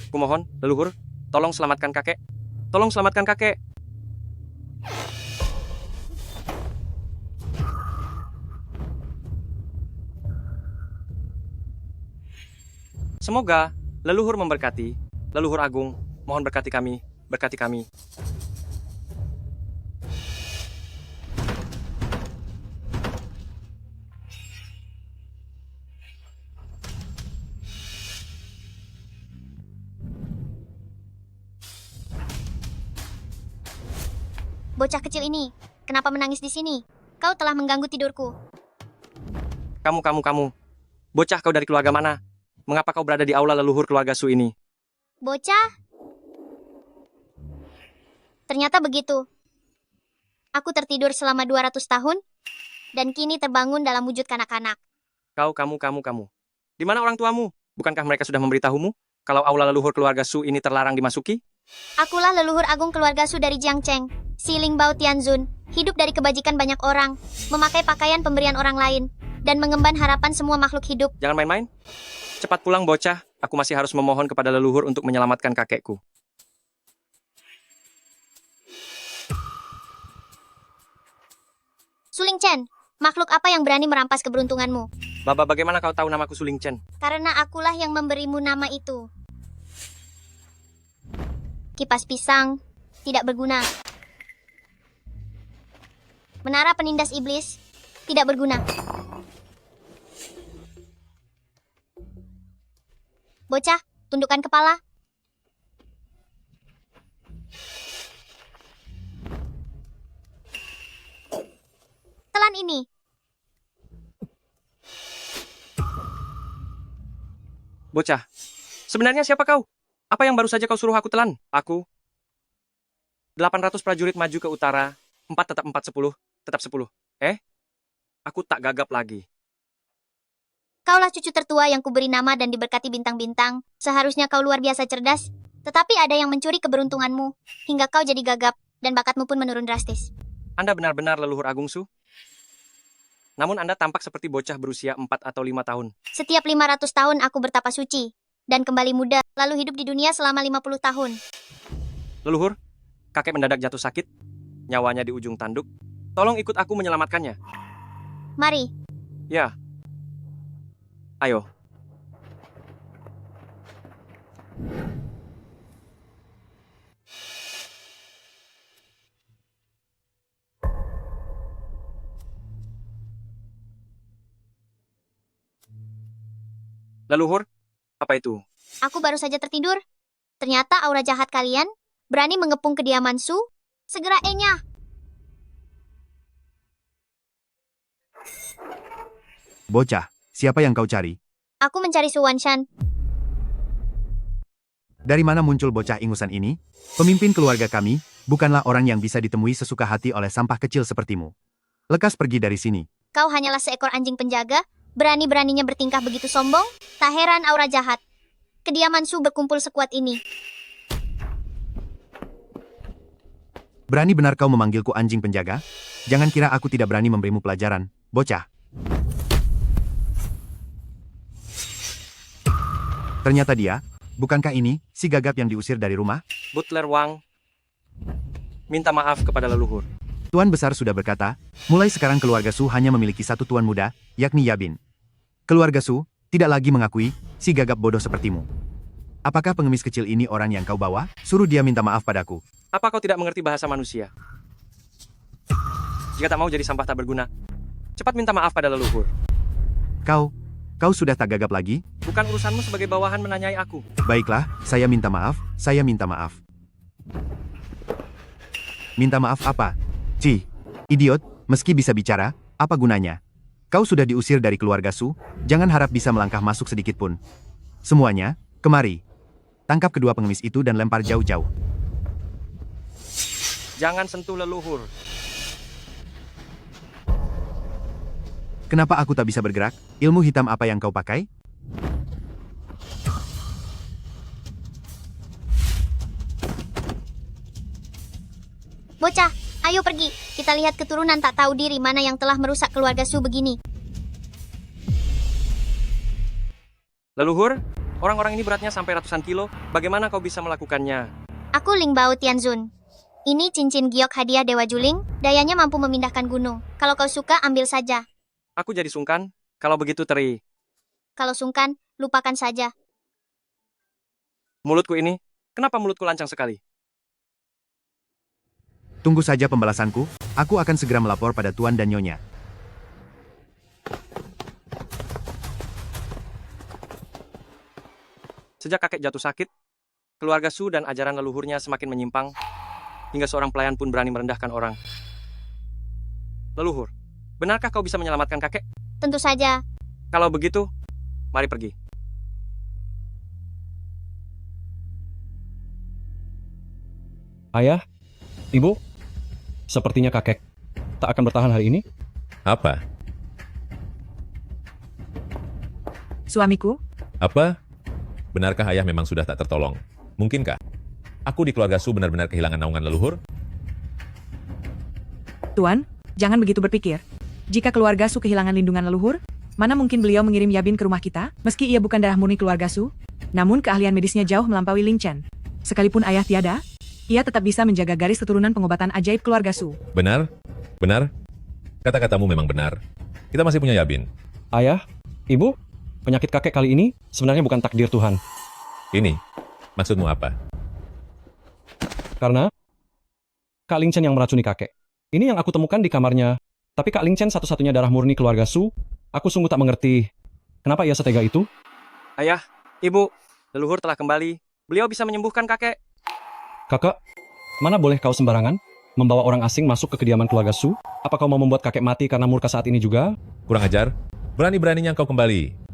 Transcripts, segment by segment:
Kumohon, leluhur, tolong selamatkan kakek. Tolong selamatkan kakek. Semoga leluhur memberkati. Leluhur agung, mohon berkati kami, berkati kami. Bocah kecil ini, kenapa menangis di sini? Kau telah mengganggu tidurku. Kamu. Bocah, kau dari keluarga mana? Mengapa kau berada di aula leluhur keluarga Su ini? Bocah? Ternyata begitu. Aku tertidur selama 200 tahun, dan kini terbangun dalam wujud kanak-kanak. Kamu. Di mana orang tuamu? Bukankah mereka sudah memberitahumu kalau aula leluhur keluarga Su ini terlarang dimasuki? Akulah leluhur agung keluarga Su dari Jiangcheng, Si Lingbao Tianzun, hidup dari kebajikan banyak orang, memakai pakaian pemberian orang lain, dan mengemban harapan semua makhluk hidup. Jangan main-main. Cepat pulang, bocah. Aku masih harus memohon kepada leluhur untuk menyelamatkan kakekku. Su Lingchen, makhluk apa yang berani merampas keberuntunganmu? Baba, bagaimana kau tahu namaku Su Lingchen? Karena akulah yang memberimu nama itu. Kipas pisang, tidak berguna. Menara penindas iblis, tidak berguna. Bocah, tundukkan kepala. Telan ini. Bocah, sebenarnya siapa kau? Apa yang baru saja kau suruh aku telan? Aku 800 prajurit maju ke utara, 4 tetap 4, 10, tetap 10. Aku tak gagap lagi. Kaulah cucu tertua yang kuberi nama dan diberkati bintang-bintang. Seharusnya kau luar biasa cerdas. Tetapi ada yang mencuri keberuntunganmu, hingga kau jadi gagap, dan bakatmu pun menurun drastis. Anda benar-benar leluhur agung, Su. Namun Anda tampak seperti bocah berusia 4 atau 5 tahun. Setiap 500 tahun aku bertapa suci, dan kembali muda, lalu hidup di dunia selama 50 tahun. Leluhur, kakek mendadak jatuh sakit, nyawanya di ujung tanduk. Tolong ikut aku menyelamatkannya. Mari, Ya. Ayo. Leluhur, apa itu? aku baru saja tertidur. Ternyata aura jahat kalian berani mengepung kediaman Su. Segera E-nya. Bocah, siapa yang kau cari? Aku mencari Su Wanshan. Dari mana muncul bocah ingusan ini? Pemimpin keluarga kami, bukanlah orang yang bisa ditemui sesuka hati oleh sampah kecil sepertimu. Lekas pergi dari sini. Kau hanyalah seekor anjing penjaga, berani-beraninya bertingkah begitu sombong. Tak heran aura jahat. Kediaman Su berkumpul sekuat ini. Berani benar kau memanggilku anjing penjaga? Jangan kira aku tidak berani memberimu pelajaran, bocah. Ternyata dia, bukankah ini si gagap yang diusir dari rumah? Butler Wang, minta maaf kepada leluhur. Tuan Besar sudah berkata, mulai sekarang keluarga Su hanya memiliki satu tuan muda, yakni Yabin. Keluarga Su tidak lagi mengakui si gagap bodoh sepertimu. Apakah pengemis kecil ini orang yang kau bawa? Suruh dia minta maaf padaku. Apa kau tidak mengerti bahasa manusia? Jika tak mau jadi sampah tak berguna, cepat minta maaf pada leluhur. Kau sudah tak gagap lagi? Bukan urusanmu sebagai bawahan menanyai aku. Baiklah, saya minta maaf, saya minta maaf. Minta maaf apa? Cih, idiot, meski bisa bicara, apa gunanya? Kau sudah diusir dari keluarga Su, jangan harap bisa melangkah masuk sedikit pun. Semuanya, kemari. Tangkap kedua pengemis itu dan lempar jauh-jauh. Jangan sentuh leluhur. Kenapa aku tak bisa bergerak? Ilmu hitam apa yang kau pakai? Bocah, ayo pergi. Kita lihat keturunan tak tahu diri mana yang telah merusak keluarga Su begini. Leluhur, Orang-orang ini beratnya sampai ratusan kilo. Bagaimana kau bisa melakukannya? Aku Ling Bao Tianzun. Ini cincin giok hadiah Dewa Juling, dayanya mampu memindahkan gunung. Kalau kau suka, ambil saja. Aku jadi sungkan. Kalau begitu, Teri. Kalau sungkan, lupakan saja. Mulutku ini, kenapa mulutku lancang sekali? Tunggu saja pembalasanku, aku akan segera melapor pada Tuan dan Nyonya. Sejak kakek jatuh sakit, keluarga Su dan ajaran leluhurnya semakin menyimpang, hingga seorang pelayan pun berani merendahkan orang. Leluhur, benarkah kau bisa menyelamatkan kakek? Tentu saja. Kalau begitu, mari pergi. Ayah, Ibu, sepertinya kakek tak akan bertahan hari ini. Apa? Suamiku, Apa? Benarkah ayah memang sudah tak tertolong? Mungkinkah? Aku di keluarga Su benar-benar kehilangan naungan leluhur? Tuan, jangan begitu berpikir. Jika keluarga Su kehilangan lindungan leluhur, mana mungkin beliau mengirim Yabin ke rumah kita, meski ia bukan darah murni keluarga Su? Namun keahlian medisnya jauh melampaui Ling Chen. Sekalipun ayah tiada, ia tetap bisa menjaga garis keturunan pengobatan ajaib keluarga Su. Benar? Benar? Kata-katamu memang benar. Kita masih punya Yabin. Ayah, Ibu, penyakit kakek kali ini sebenarnya bukan takdir Tuhan. Ini, maksudmu apa? Karena Kak Ling Chen yang meracuni kakek. Ini yang aku temukan di kamarnya. Tapi Kak Ling Chen satu-satunya darah murni keluarga Su. Aku sungguh tak mengerti. Kenapa ia setega itu? Ayah, ibu, leluhur telah kembali. Beliau bisa menyembuhkan kakek. Kakak, mana boleh kau sembarangan membawa orang asing masuk ke kediaman keluarga Su? Apa kau mau membuat kakek mati karena murka saat ini juga? Kurang ajar? Berani-beraninya kau kembali.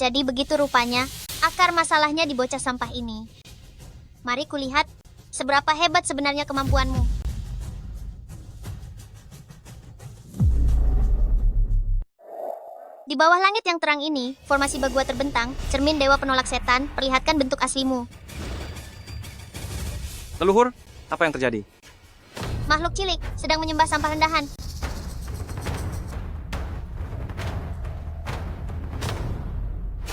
Jadi begitu rupanya, akar masalahnya di bocah sampah ini. Mari kulihat, seberapa hebat sebenarnya kemampuanmu. Di bawah langit yang terang ini, formasi Bagua terbentang, cermin dewa penolak setan, perlihatkan bentuk aslimu. Leluhur, apa yang terjadi? Makhluk cilik, sedang menyembah sampah rendahan.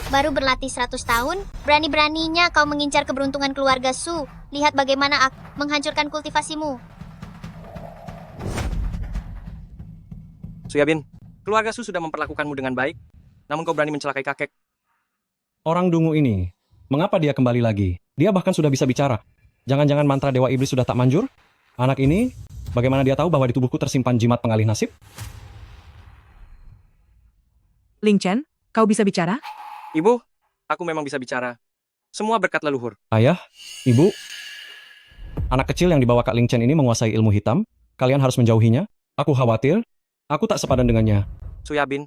Baru berlatih 100 tahun, berani-beraninya kau mengincar keberuntungan keluarga Su. Lihat bagaimana aku menghancurkan kultivasimu. Suyabin, keluarga Su sudah memperlakukanmu dengan baik, namun kau berani mencelakai kakek. Orang dungu ini, mengapa dia kembali lagi? Dia bahkan sudah bisa bicara. Jangan-jangan mantra Dewa Iblis sudah tak manjur? Anak ini, bagaimana dia tahu bahwa di tubuhku tersimpan jimat pengalih nasib? Ling Chen, kau bisa bicara? Ibu, aku memang bisa bicara. Semua berkat leluhur. Ayah, Ibu, anak kecil yang dibawa Kak Ling Chen ini menguasai ilmu hitam. Kalian harus menjauhinya. Aku khawatir, aku tak sepadan dengannya. Suyabin,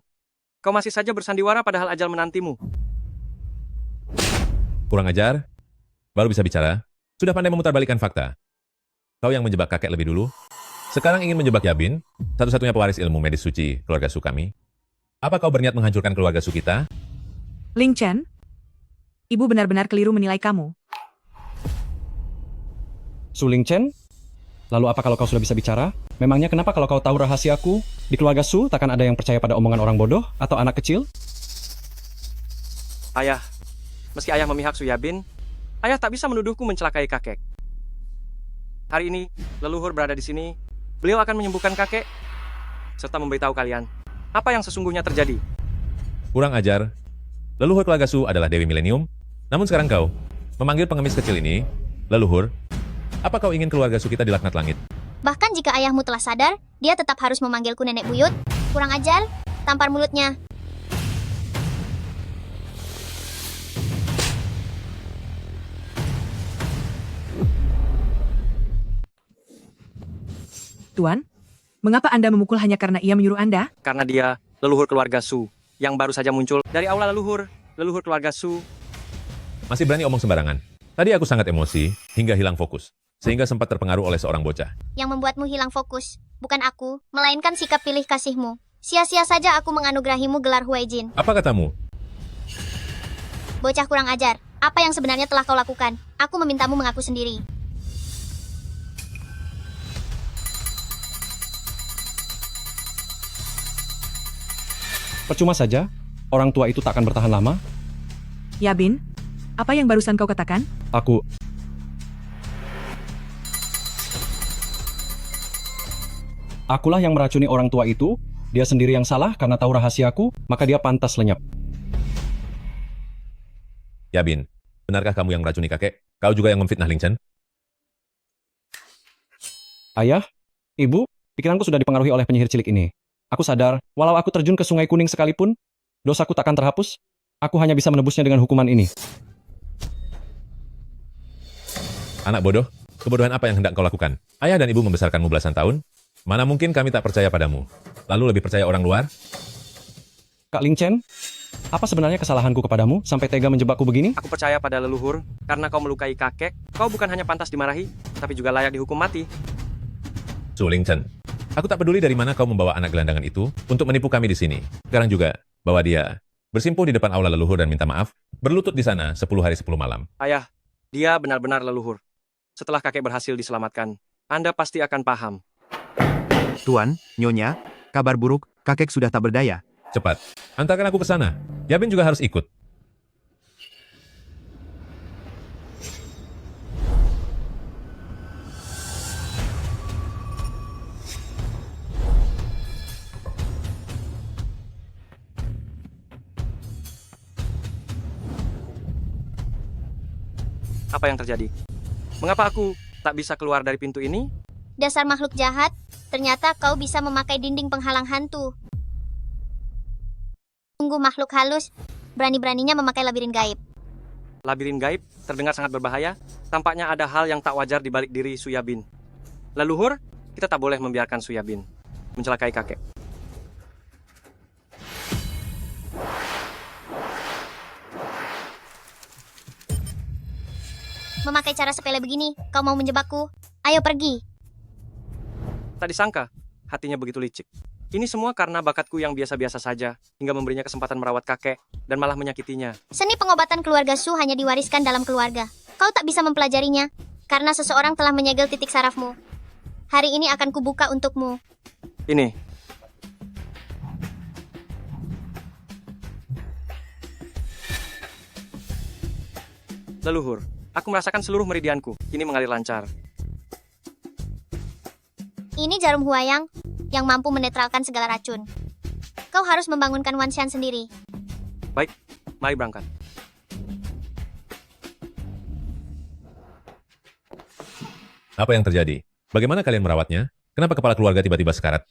kau masih saja bersandiwara padahal ajal menantimu. Kurang ajar? Baru bisa bicara? Sudah pandai memutarbalikkan fakta. Kau yang menjebak kakek lebih dulu. Sekarang ingin menjebak Yabin, satu-satunya pewaris ilmu medis suci keluarga Su kami. Apa kau berniat menghancurkan keluarga Su kita? Ling Chen, ibu benar-benar keliru menilai kamu. Su Ling Chen, lalu apa kalau kau sudah bisa bicara? Memangnya kenapa kalau kau tahu rahasiaku? Di keluarga Su takkan ada yang percaya pada omongan orang bodoh atau anak kecil? Ayah, meski ayah memihak Suyabin, ayah tak bisa menuduhku mencelakai kakek. Hari ini, leluhur berada di sini. Beliau akan menyembuhkan kakek, serta memberitahu kalian apa yang sesungguhnya terjadi. Kurang ajar. Leluhur keluarga Su adalah Dewi Milenium. Namun sekarang kau memanggil pengemis kecil ini, leluhur. Apa kau ingin keluarga Su kita dilaknat langit? Bahkan jika ayahmu telah sadar, dia tetap harus memanggilku nenek buyut. Kurang ajar, tampar mulutnya. Tuan, mengapa Anda memukul hanya karena ia menyuruh Anda? Karena dia leluhur keluarga Su yang baru saja muncul dari aula leluhur keluarga Su. Masih berani omong sembarangan. Tadi aku sangat emosi hingga hilang fokus, sehingga sempat terpengaruh oleh seorang bocah. Yang membuatmu hilang fokus, bukan aku, melainkan sikap pilih kasihmu. Sia-sia saja aku menganugerahimu gelar Huaijin. Apa katamu? Bocah kurang ajar, apa yang sebenarnya telah kau lakukan? Aku memintamu mengaku sendiri. Percuma saja, orang tua itu tak akan bertahan lama. Yabin, apa yang barusan kau katakan? Akulah yang meracuni orang tua itu. Dia sendiri yang salah karena tahu rahasiaku, maka dia pantas lenyap. Yabin, benarkah kamu yang meracuni kakek? Kau juga yang memfitnah Ling Chen? Ayah, ibu, pikiranku sudah dipengaruhi oleh penyihir cilik ini. Aku sadar, walau aku terjun ke Sungai Kuning sekalipun, dosaku takkan terhapus. Aku hanya bisa menebusnya dengan hukuman ini. Anak bodoh, kebodohan apa yang hendak kau lakukan? Ayah dan ibu membesarkanmu belasan tahun. Mana mungkin kami tak percaya padamu? Lalu lebih percaya orang luar? Kak Ling Chen, apa sebenarnya kesalahanku kepadamu sampai tega menjebakku begini? Aku percaya pada leluhur, karena kau melukai kakek, kau bukan hanya pantas dimarahi, tapi juga layak dihukum mati. Su Ling Chen, aku tak peduli dari mana kau membawa anak gelandangan itu untuk menipu kami di sini. Sekarang juga, bawa dia. Bersimpuh di depan aula leluhur dan minta maaf, berlutut di sana 10 hari 10 malam. Ayah, dia benar-benar leluhur. Setelah kakek berhasil diselamatkan, Anda pasti akan paham. Tuan, Nyonya, kabar buruk, kakek sudah tak berdaya. Cepat, antarkan aku ke sana. Yabin juga harus ikut. Apa yang terjadi? Mengapa aku tak bisa keluar dari pintu ini? Dasar makhluk jahat, ternyata kau bisa memakai dinding penghalang hantu. Tunggu makhluk halus, berani-beraninya memakai labirin gaib. Labirin gaib terdengar sangat berbahaya. Tampaknya ada hal yang tak wajar di balik diri Suyabin. Leluhur, kita tak boleh membiarkan Suyabin mencelakai kakek. Memakai cara sepele begini, kau mau menjebakku? Ayo pergi. Tak disangka, hatinya begitu licik. Ini semua karena bakatku yang biasa-biasa saja, hingga memberinya kesempatan merawat kakek, dan malah menyakitinya. Seni pengobatan keluarga Su hanya diwariskan dalam keluarga. Kau tak bisa mempelajarinya, karena seseorang telah menyegel titik sarafmu. Hari ini akan kubuka untukmu. Ini. Leluhur, aku merasakan seluruh meridianku, kini mengalir lancar. Ini jarum huayang, yang mampu menetralkan segala racun. Kau harus membangunkan Wan Xian sendiri. Baik, mari berangkat. Apa yang terjadi? Bagaimana kalian merawatnya? Kenapa kepala keluarga tiba-tiba sekarat?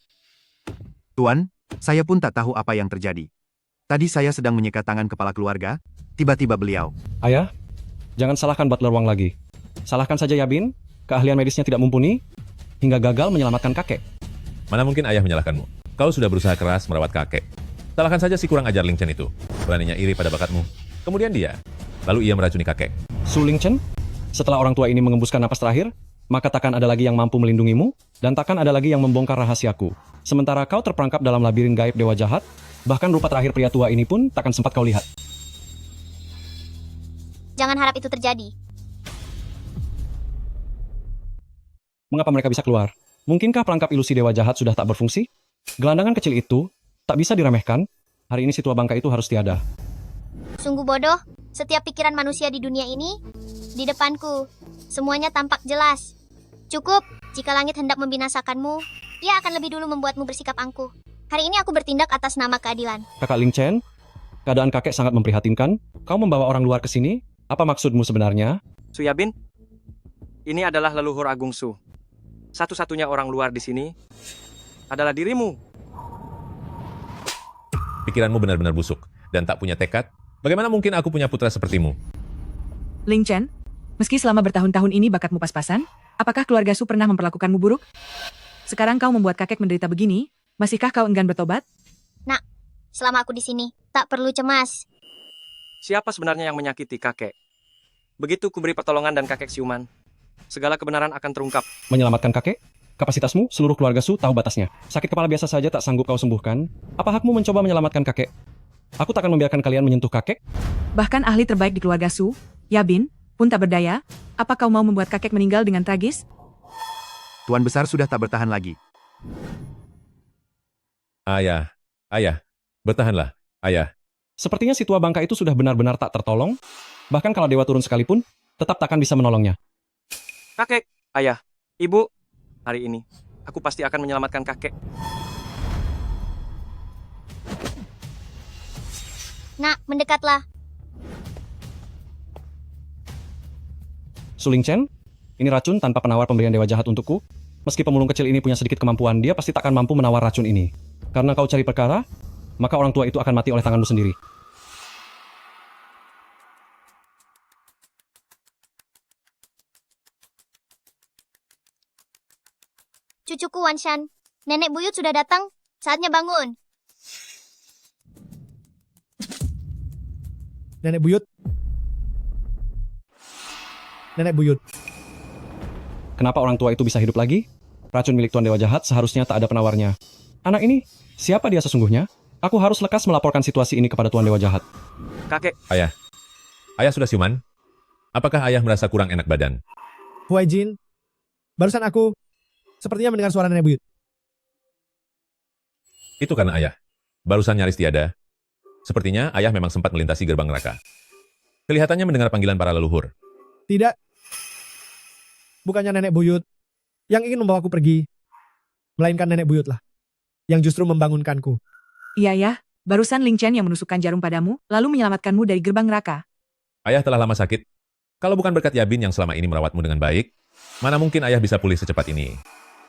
Tuan, saya pun tak tahu apa yang terjadi. Tadi saya sedang menyikat tangan kepala keluarga, tiba-tiba beliau. Ayah, jangan salahkan Butler Wang lagi. Salahkan saja Yabin, keahlian medisnya tidak mumpuni, hingga gagal menyelamatkan kakek. Mana mungkin ayah menyalahkanmu? Kau sudah berusaha keras merawat kakek. Salahkan saja si kurang ajar Ling Chen itu. Beraninya iri pada bakatmu. Kemudian dia. Lalu ia meracuni kakek. Su Ling Chen, setelah orang tua ini mengembuskan napas terakhir, maka takkan ada lagi yang mampu melindungimu, dan takkan ada lagi yang membongkar rahasiaku. Sementara kau terperangkap dalam labirin gaib dewa jahat, bahkan rupa terakhir pria tua ini pun takkan sempat kau lihat. Jangan harap itu terjadi. Mengapa mereka bisa keluar? Mungkinkah perangkap ilusi dewa jahat sudah tak berfungsi? Gelandangan kecil itu tak bisa diremehkan. Hari ini si tua bangka itu harus tiada. Sungguh bodoh, setiap pikiran manusia di dunia ini, di depanku, semuanya tampak jelas. Cukup, jika langit hendak membinasakanmu, ia akan lebih dulu membuatmu bersikap angkuh. Hari ini aku bertindak atas nama keadilan. Kakak Ling Chen, keadaan kakek sangat memprihatinkan. Kau membawa orang luar ke sini? Apa maksudmu sebenarnya? Suyabin, ini adalah leluhur Agung Su. Satu-satunya orang luar di sini adalah dirimu. Pikiranmu benar-benar busuk dan tak punya tekad. Bagaimana mungkin aku punya putra sepertimu? Ling Chen, meski selama bertahun-tahun ini bakatmu pas-pasan, apakah keluarga Su pernah memperlakukanmu buruk? Sekarang kau membuat kakek menderita begini, masihkah kau enggan bertobat? Nak, selama aku di sini, tak perlu cemas. Siapa sebenarnya yang menyakiti kakek? Begitu kuberi pertolongan dan kakek siuman, segala kebenaran akan terungkap. Menyelamatkan kakek? Kapasitasmu, seluruh keluarga Su tahu batasnya. Sakit kepala biasa saja tak sanggup kau sembuhkan. Apa hakmu mencoba menyelamatkan kakek? Aku takkan membiarkan kalian menyentuh kakek. Bahkan ahli terbaik di keluarga Su, Yabin, pun tak berdaya. Apa kau mau membuat kakek meninggal dengan tragis? Tuan besar sudah tak bertahan lagi. Ayah, Bertahanlah, ayah. Sepertinya si tua bangka itu sudah benar-benar tak tertolong. Bahkan kalau dewa turun sekalipun, tetap takkan bisa menolongnya. Kakek, ayah, ibu, hari ini aku pasti akan menyelamatkan kakek. Nak, mendekatlah. Su Lingchen, ini racun tanpa penawar pemberian dewa jahat untukku. Meski pemulung kecil ini punya sedikit kemampuan, dia pasti takkan mampu menawar racun ini. Karena kau cari perkara, maka orang tua itu akan mati oleh tanganmu sendiri. Cucuku Wanshan, nenek buyut sudah datang. Saatnya bangun. Nenek buyut. Nenek buyut. Kenapa orang tua itu bisa hidup lagi? Racun milik Tuan Dewa Jahat seharusnya tak ada penawarnya. Anak ini, siapa dia sesungguhnya? Aku harus lekas melaporkan situasi ini kepada Tuan Dewa Jahat. Kakek, Ayah. Ayah sudah siuman? Apakah ayah merasa kurang enak badan? Huai Jin. Barusan aku sepertinya mendengar suara nenek buyut. Itu karena ayah. Barusan nyaris tiada. Sepertinya ayah memang sempat melintasi gerbang neraka. Kelihatannya mendengar panggilan para leluhur. Tidak. Bukannya nenek buyut yang ingin membawaku pergi. Melainkan nenek buyutlah yang justru membangunkanku. Iya ya, barusan Ling Chen yang menusukkan jarum padamu, lalu menyelamatkanmu dari gerbang neraka. Ayah telah lama sakit. Kalau bukan berkat Yabin yang selama ini merawatmu dengan baik, mana mungkin ayah bisa pulih secepat ini?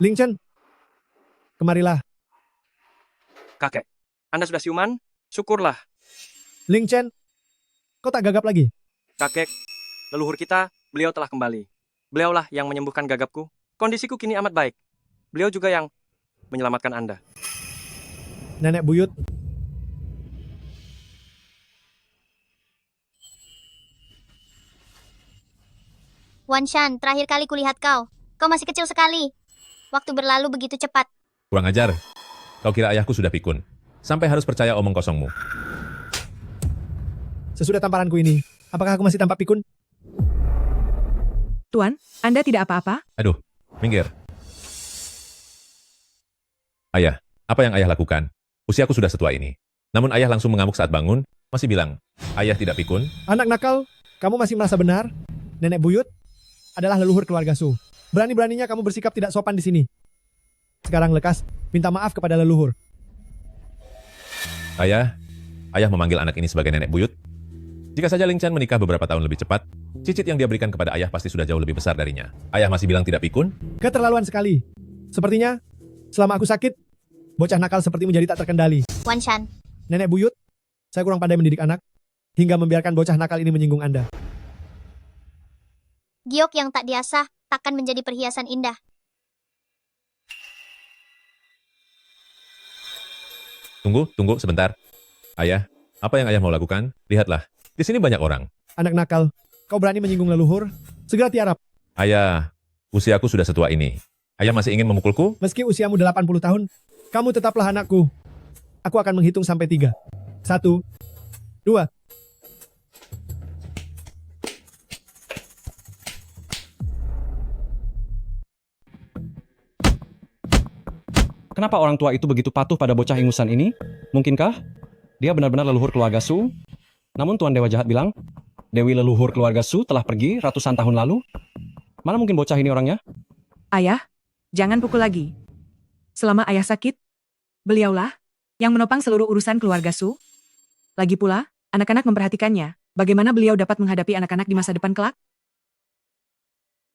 Ling Chen, kemarilah. kakek, Anda sudah siuman? Syukurlah, Ling Chen, kau tak gagap lagi? kakek. Leluhur kita, beliau telah kembali. Beliaulah yang menyembuhkan gagapku. Kondisiku kini amat baik. Beliau juga yang menyelamatkan Anda. Nenek buyut. Wanshan, terakhir kali kulihat kau. Kau masih kecil sekali. Waktu berlalu begitu cepat. Kurang ajar. Kau kira ayahku sudah pikun. Sampai harus percaya omong kosongmu. Sesudah tamparanku ini, apakah aku masih tampak pikun? Tuan, Anda tidak apa-apa? Aduh, minggir. Ayah, apa yang ayah lakukan? Usiaku sudah setua ini. Namun ayah langsung mengamuk saat bangun, masih bilang, ayah tidak pikun. Anak nakal, kamu masih merasa benar? Nenek buyut adalah leluhur keluarga Su. Berani-beraninya kamu bersikap tidak sopan di sini. Sekarang lekas, minta maaf kepada leluhur. Ayah memanggil anak ini sebagai nenek buyut. Jika saja Ling Chen menikah beberapa tahun lebih cepat, cicit yang dia berikan kepada ayah pasti sudah jauh lebih besar darinya. Ayah masih bilang tidak pikun? Keterlaluan sekali. Sepertinya, selama aku sakit, bocah nakal seperti menjadi tak terkendali. Wanshan, Nenek buyut, saya kurang pandai mendidik anak, hingga membiarkan bocah nakal ini menyinggung Anda. giok yang tak diasah takkan menjadi perhiasan indah. Tunggu sebentar. Ayah, apa yang ayah mau lakukan? Lihatlah, di sini banyak orang. Anak nakal, kau berani menyinggung leluhur? Segera tiarap. Ayah, usiaku sudah setua ini. Ayah masih ingin memukulku? Meski usiamu 80 tahun, kamu tetaplah anakku. Aku akan menghitung sampai 3. 1, 2. Kenapa orang tua itu begitu patuh pada bocah ingusan ini? Mungkinkah dia benar-benar leluhur keluarga Su? Namun Tuan Dewa Jahat bilang, Dewi leluhur keluarga Su telah pergi ratusan tahun lalu. Mana mungkin bocah ini orangnya? Ayah, jangan pukul lagi. Selama ayah sakit, beliaulah yang menopang seluruh urusan keluarga Su. Lagi pula, anak-anak memperhatikannya. Bagaimana beliau dapat menghadapi anak-anak di masa depan kelak?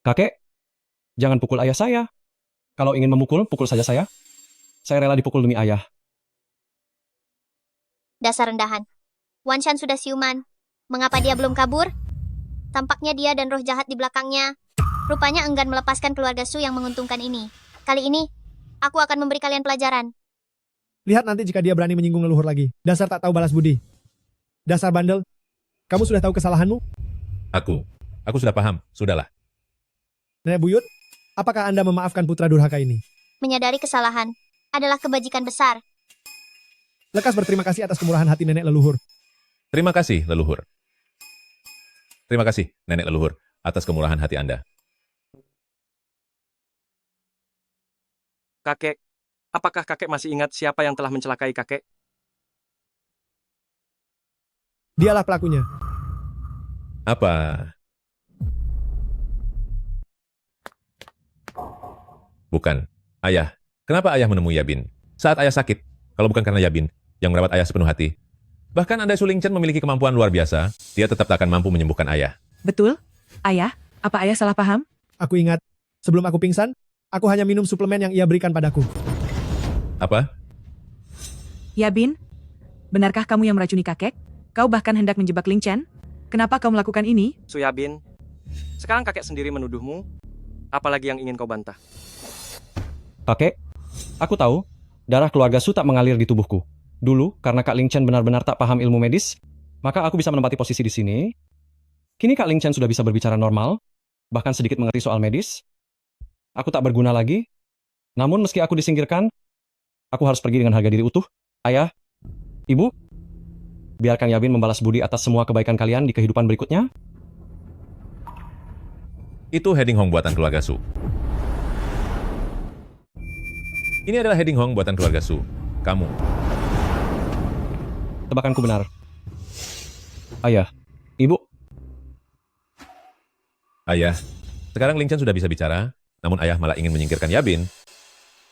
Kakek, jangan pukul ayah saya. Kalau ingin memukul, pukul saja saya. Saya rela dipukul demi ayah. Dasar rendahan. Wanshan sudah siuman. Mengapa dia belum kabur? Tampaknya dia dan roh jahat di belakangnya. Rupanya enggan melepaskan keluarga Su yang menguntungkan ini. Kali ini, aku akan memberi kalian pelajaran. Lihat nanti jika dia berani menyinggung leluhur lagi. Dasar tak tahu balas budi. Dasar bandel. Kamu sudah tahu kesalahanmu? Aku sudah paham, sudahlah. Nenek buyut, apakah Anda memaafkan putra durhaka ini? Menyadari kesalahan adalah kebajikan besar. Lekas berterima kasih atas kemurahan hati nenek leluhur. Terima kasih, leluhur. Terima kasih, nenek leluhur, atas kemurahan hati Anda. Kakek, apakah kakek masih ingat siapa yang telah mencelakai kakek? Dialah pelakunya. Apa? Bukan. Ayah. Kenapa ayah menemui Yabin? Saat ayah sakit, kalau bukan karena Yabin yang merawat ayah sepenuh hati. Bahkan andai Su Lingchen memiliki kemampuan luar biasa, dia tetap tak akan mampu menyembuhkan ayah. Betul? Ayah, apa ayah salah paham? Aku ingat, sebelum aku pingsan, aku hanya minum suplemen yang ia berikan padaku. Apa? Yabin, benarkah kamu yang meracuni kakek? Kau bahkan hendak menjebak Ling Chen? Kenapa kau melakukan ini? Su Yabin, sekarang kakek sendiri menuduhmu. Apalagi yang ingin kau bantah? Kakek, aku tahu, darah keluarga Su tak mengalir di tubuhku. Dulu, karena Kak Ling Chen benar-benar tak paham ilmu medis, maka aku bisa menempati posisi di sini. Kini Kak Ling Chen sudah bisa berbicara normal, bahkan sedikit mengerti soal medis. Aku tak berguna lagi. Namun meski aku disingkirkan, aku harus pergi dengan harga diri utuh. Ayah, Ibu, biarkan Yabin membalas budi atas semua kebaikan kalian di kehidupan berikutnya. Itu Heading Hong buatan keluarga Su. Ini adalah Heading Hong buatan keluarga Su. Kamu. Tebakanku benar. Ayah, Ibu, Ayah, sekarang Ling Chen sudah bisa bicara, namun ayah malah ingin menyingkirkan Yabin.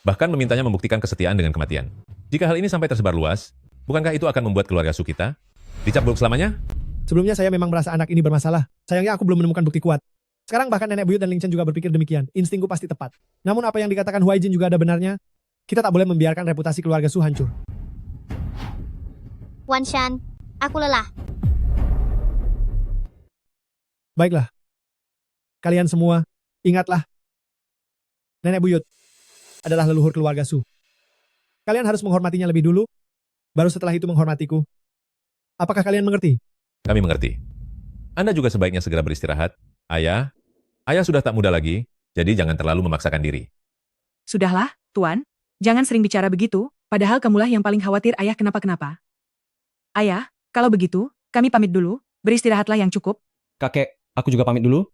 Bahkan memintanya membuktikan kesetiaan dengan kematian. Jika hal ini sampai tersebar luas, bukankah itu akan membuat keluarga Su kita dicap buruk selamanya? Sebelumnya saya memang merasa anak ini bermasalah. Sayangnya aku belum menemukan bukti kuat. Sekarang bahkan nenek buyut dan Ling Chen juga berpikir demikian. Instingku pasti tepat. Namun apa yang dikatakan Huai Jin juga ada benarnya. Kita tak boleh membiarkan reputasi keluarga Su hancur. Wan Shan, aku lelah. Baiklah. Kalian semua, ingatlah. Nenek buyut adalah leluhur keluarga Su. Kalian harus menghormatinya lebih dulu, baru setelah itu menghormatiku. Apakah kalian mengerti? Kami mengerti. Anda juga sebaiknya segera beristirahat. Ayah sudah tak muda lagi, jadi jangan terlalu memaksakan diri. Sudahlah, Tuan. Jangan sering bicara begitu, padahal kamulah yang paling khawatir ayah kenapa-kenapa. Ayah, kalau begitu, kami pamit dulu, beristirahatlah yang cukup. kakek, aku juga pamit dulu.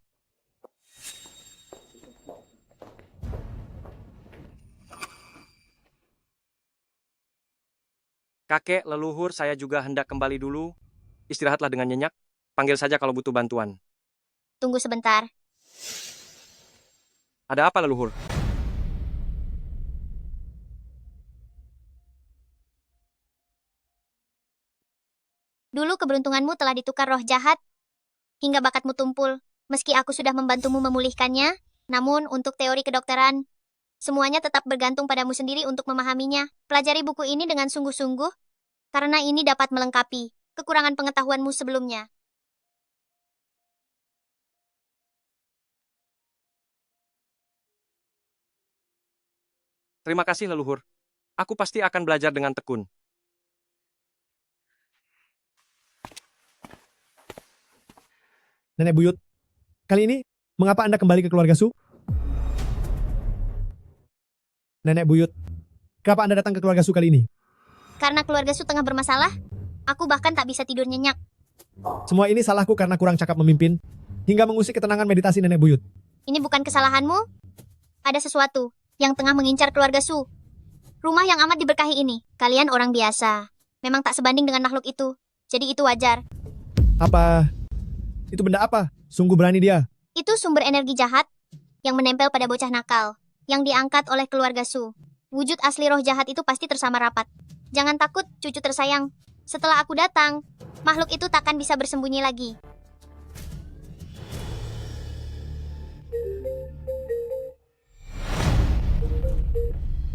Kakek, leluhur, saya juga hendak kembali dulu. Istirahatlah dengan nyenyak. Panggil saja kalau butuh bantuan. Tunggu sebentar. Ada apa, leluhur? Dulu keberuntunganmu telah ditukar roh jahat, hingga bakatmu tumpul. Meski aku sudah membantumu memulihkannya, namun untuk teori kedokteran, semuanya tetap bergantung padamu sendiri untuk memahaminya. Pelajari buku ini dengan sungguh-sungguh, karena ini dapat melengkapi kekurangan pengetahuanmu sebelumnya. Terima kasih, leluhur. Aku pasti akan belajar dengan tekun. Nenek buyut, kali ini, mengapa Anda kembali ke keluarga Su? Nenek buyut, kenapa Anda datang ke keluarga Su kali ini? Karena keluarga Su tengah bermasalah, aku bahkan tak bisa tidur nyenyak. Semua ini salahku karena kurang cakap memimpin, hingga mengusik ketenangan meditasi nenek buyut. Ini bukan kesalahanmu. Ada sesuatu yang tengah mengincar keluarga Su. Rumah yang amat diberkahi ini, kalian orang biasa. Memang tak sebanding dengan makhluk itu, jadi itu wajar. Apa? Itu benda apa? Sungguh berani dia. Itu sumber energi jahat yang menempel pada bocah nakal, yang diangkat oleh keluarga Su. Wujud asli roh jahat itu pasti tersamar rapat. Jangan takut, cucu tersayang. Setelah aku datang, makhluk itu takkan bisa bersembunyi lagi.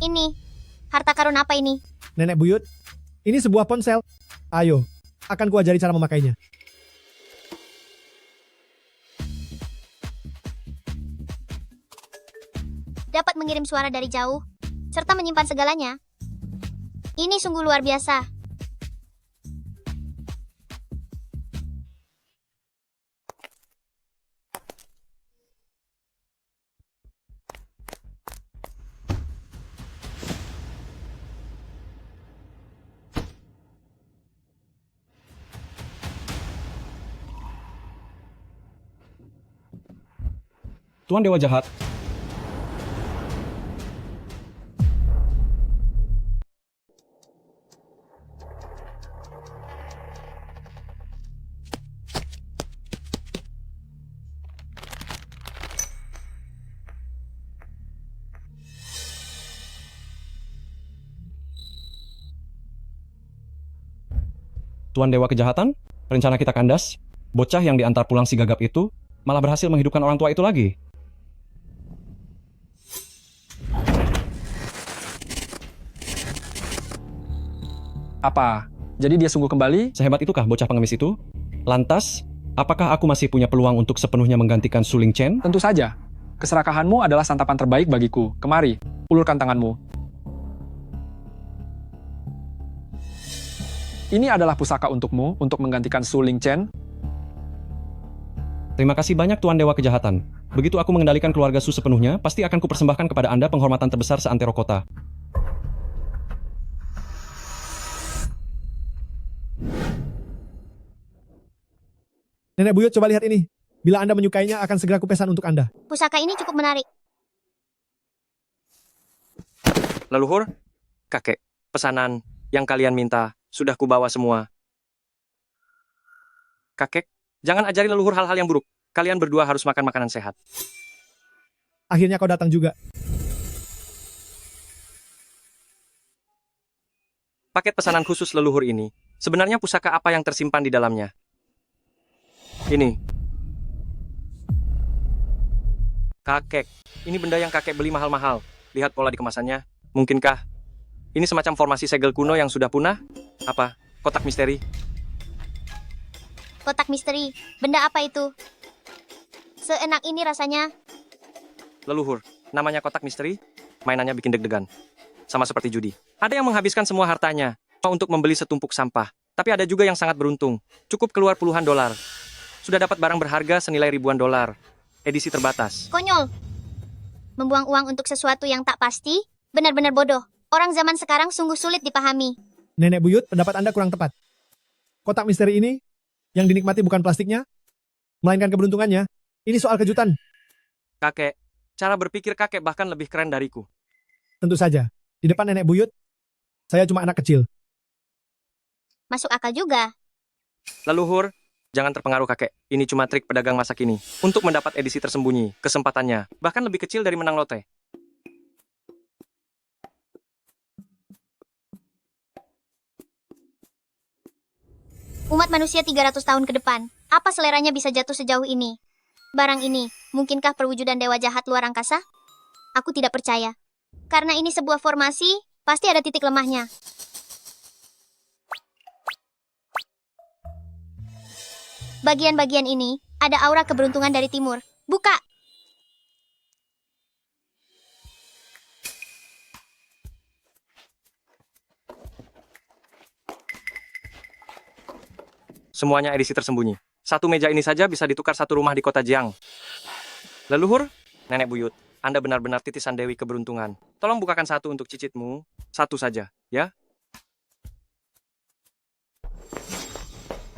Ini, harta karun apa ini? Nenek buyut, ini sebuah ponsel. Ayo, akan kuajari cara memakainya. Dapat mengirim suara dari jauh, serta menyimpan segalanya. Ini sungguh luar biasa. Tuan Dewa Jahat, Tuan Dewa Kejahatan, rencana kita kandas. Bocah yang diantar pulang si gagap itu malah berhasil menghidupkan orang tua itu lagi. Apa? Jadi dia sungguh kembali? Sehebat itukah bocah pengemis itu? Lantas, apakah aku masih punya peluang untuk sepenuhnya menggantikan Su Lingchen? Tentu saja. Keserakahanmu adalah santapan terbaik bagiku. Kemari, ulurkan tanganmu. Ini adalah pusaka untukmu untuk menggantikan Su Lingchen. Terima kasih banyak Tuan Dewa Kejahatan. Begitu aku mengendalikan keluarga Su sepenuhnya, pasti akan kupersembahkan kepada Anda penghormatan terbesar seantero kota. Nenek buyut, coba lihat ini. Bila Anda menyukainya, akan segera kupesan untuk Anda. Pusaka ini cukup menarik. Leluhur, kakek, pesanan yang kalian minta sudah kubawa semua. Kakek, jangan ajari leluhur hal-hal yang buruk. Kalian berdua harus makan makanan sehat. Akhirnya kau datang juga. Paket pesanan khusus leluhur ini, sebenarnya pusaka apa yang tersimpan di dalamnya? Ini. Kakek, ini benda yang kakek beli mahal-mahal. Lihat pola di kemasannya. Mungkinkah ini semacam formasi segel kuno yang sudah punah? Apa? Kotak misteri? Kotak misteri. Benda apa itu? Seenak ini rasanya. Leluhur, namanya kotak misteri, mainannya bikin deg-degan. Sama seperti judi. Ada yang menghabiskan semua hartanya untuk membeli setumpuk sampah. Tapi ada juga yang sangat beruntung. Cukup keluar puluhan dolar. Sudah dapat barang berharga senilai ribuan dolar. Edisi terbatas. Konyol. Membuang uang untuk sesuatu yang tak pasti, benar-benar bodoh. Orang zaman sekarang sungguh sulit dipahami. Nenek buyut, pendapat Anda kurang tepat. Kotak misteri ini, yang dinikmati bukan plastiknya, melainkan keberuntungannya. Ini soal kejutan. Kakek, cara berpikir kakek bahkan lebih keren dariku. Tentu saja. Di depan nenek buyut, saya cuma anak kecil. Masuk akal juga. Leluhur, jangan terpengaruh kakek. Ini cuma trik pedagang masa kini. Untuk mendapat edisi tersembunyi, kesempatannya bahkan lebih kecil dari menang lotre. Umat manusia 300 tahun ke depan. Apa seleranya bisa jatuh sejauh ini? Barang ini, mungkinkah perwujudan dewa jahat luar angkasa? Aku tidak percaya. Karena ini sebuah formasi, pasti ada titik lemahnya. Bagian-bagian ini, ada aura keberuntungan dari timur. Buka! Semuanya edisi tersembunyi. Satu meja ini saja bisa ditukar satu rumah di kota Jiang. Leluhur, nenek buyut, Anda benar-benar titisan Dewi Keberuntungan. Tolong bukakan satu untuk cicitmu. Satu saja, ya?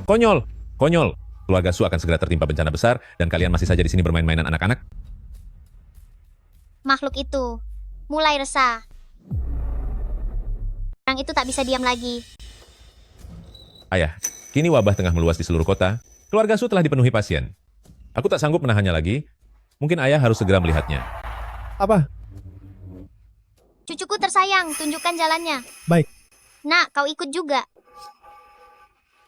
Konyol, konyol. Keluarga Su akan segera tertimpa bencana besar dan kalian masih saja di sini bermain-mainan anak-anak. Makhluk itu mulai resah. Orang itu tak bisa diam lagi. Ayah, kini wabah tengah meluas di seluruh kota. Keluarga Su telah dipenuhi pasien. Aku tak sanggup menahannya lagi. Mungkin ayah harus segera melihatnya. Apa? Cucuku tersayang, tunjukkan jalannya. Baik. Nak, kau ikut juga.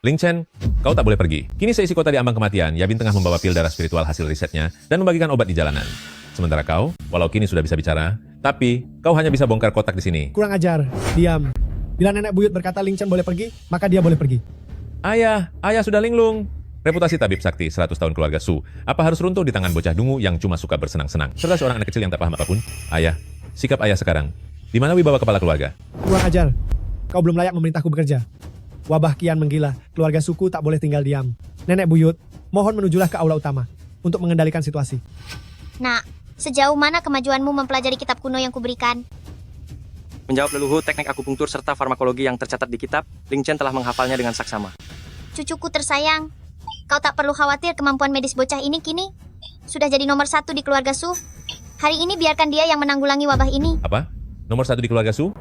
Ling Chen, kau tak boleh pergi. Kini seisi kota diambang kematian. Yabin tengah membawa pil darah spiritual hasil risetnya dan membagikan obat di jalanan. Sementara kau, walau kini sudah bisa bicara, tapi kau hanya bisa bongkar kotak di sini. Kurang ajar. Diam. Bila nenek buyut berkata Ling Chen boleh pergi, maka dia boleh pergi. Ayah sudah linglung. Reputasi tabib sakti 100 tahun keluarga Su. Apa harus runtuh di tangan bocah dungu yang cuma suka bersenang-senang? Serta seorang anak kecil yang tak paham apapun? Ayah, sikap ayah sekarang. Di mana wibawa kepala keluarga? Kurang ajar. Kau belum layak memerintahku bekerja. Wabah kian menggila. Keluarga suku tak boleh tinggal diam. Nenek buyut, mohon menujulah ke aula utama untuk mengendalikan situasi. Nak, sejauh mana kemajuanmu mempelajari kitab kuno yang kuberikan? Menjawab leluhur teknik akupunktur serta farmakologi yang tercatat di kitab, Ling Chen telah menghafalnya dengan saksama. Cucuku tersayang, kau tak perlu khawatir kemampuan medis bocah ini kini sudah jadi nomor 1 di keluarga Su. Hari ini biarkan dia yang menanggulangi wabah ini. Apa? Nomor 1 di keluarga Su?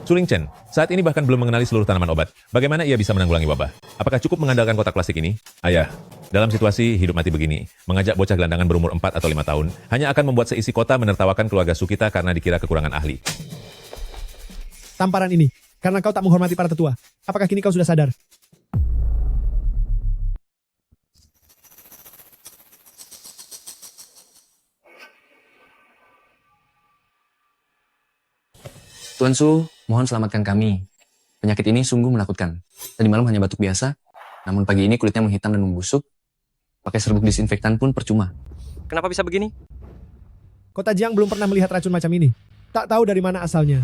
Su Ling Chen, saat ini bahkan belum mengenali seluruh tanaman obat. Bagaimana ia bisa menanggulangi wabah? Apakah cukup mengandalkan kotak plastik ini? Ayah, dalam situasi hidup mati begini, mengajak bocah gelandangan berumur 4 atau 5 tahun hanya akan membuat seisi kota menertawakan keluarga Su kita karena dikira kekurangan ahli. Tamparan ini, karena kau tak menghormati para tetua. Apakah kini kau sudah sadar? Tuan Su, mohon selamatkan kami. Penyakit ini sungguh menakutkan. Tadi malam hanya batuk biasa, namun pagi ini kulitnya menghitam dan membusuk. Pakai serbuk disinfektan pun percuma. Kenapa bisa begini? Kota Jiang belum pernah melihat racun macam ini. Tak tahu dari mana asalnya.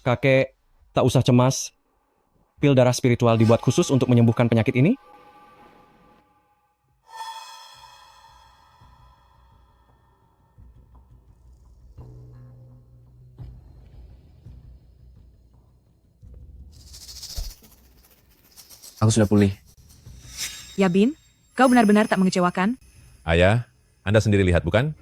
Kakek, tak usah cemas. Pil darah spiritual dibuat khusus untuk menyembuhkan penyakit ini. Aku sudah pulih. Yabin, kau benar-benar tak mengecewakan. Ayah, Anda sendiri lihat bukan?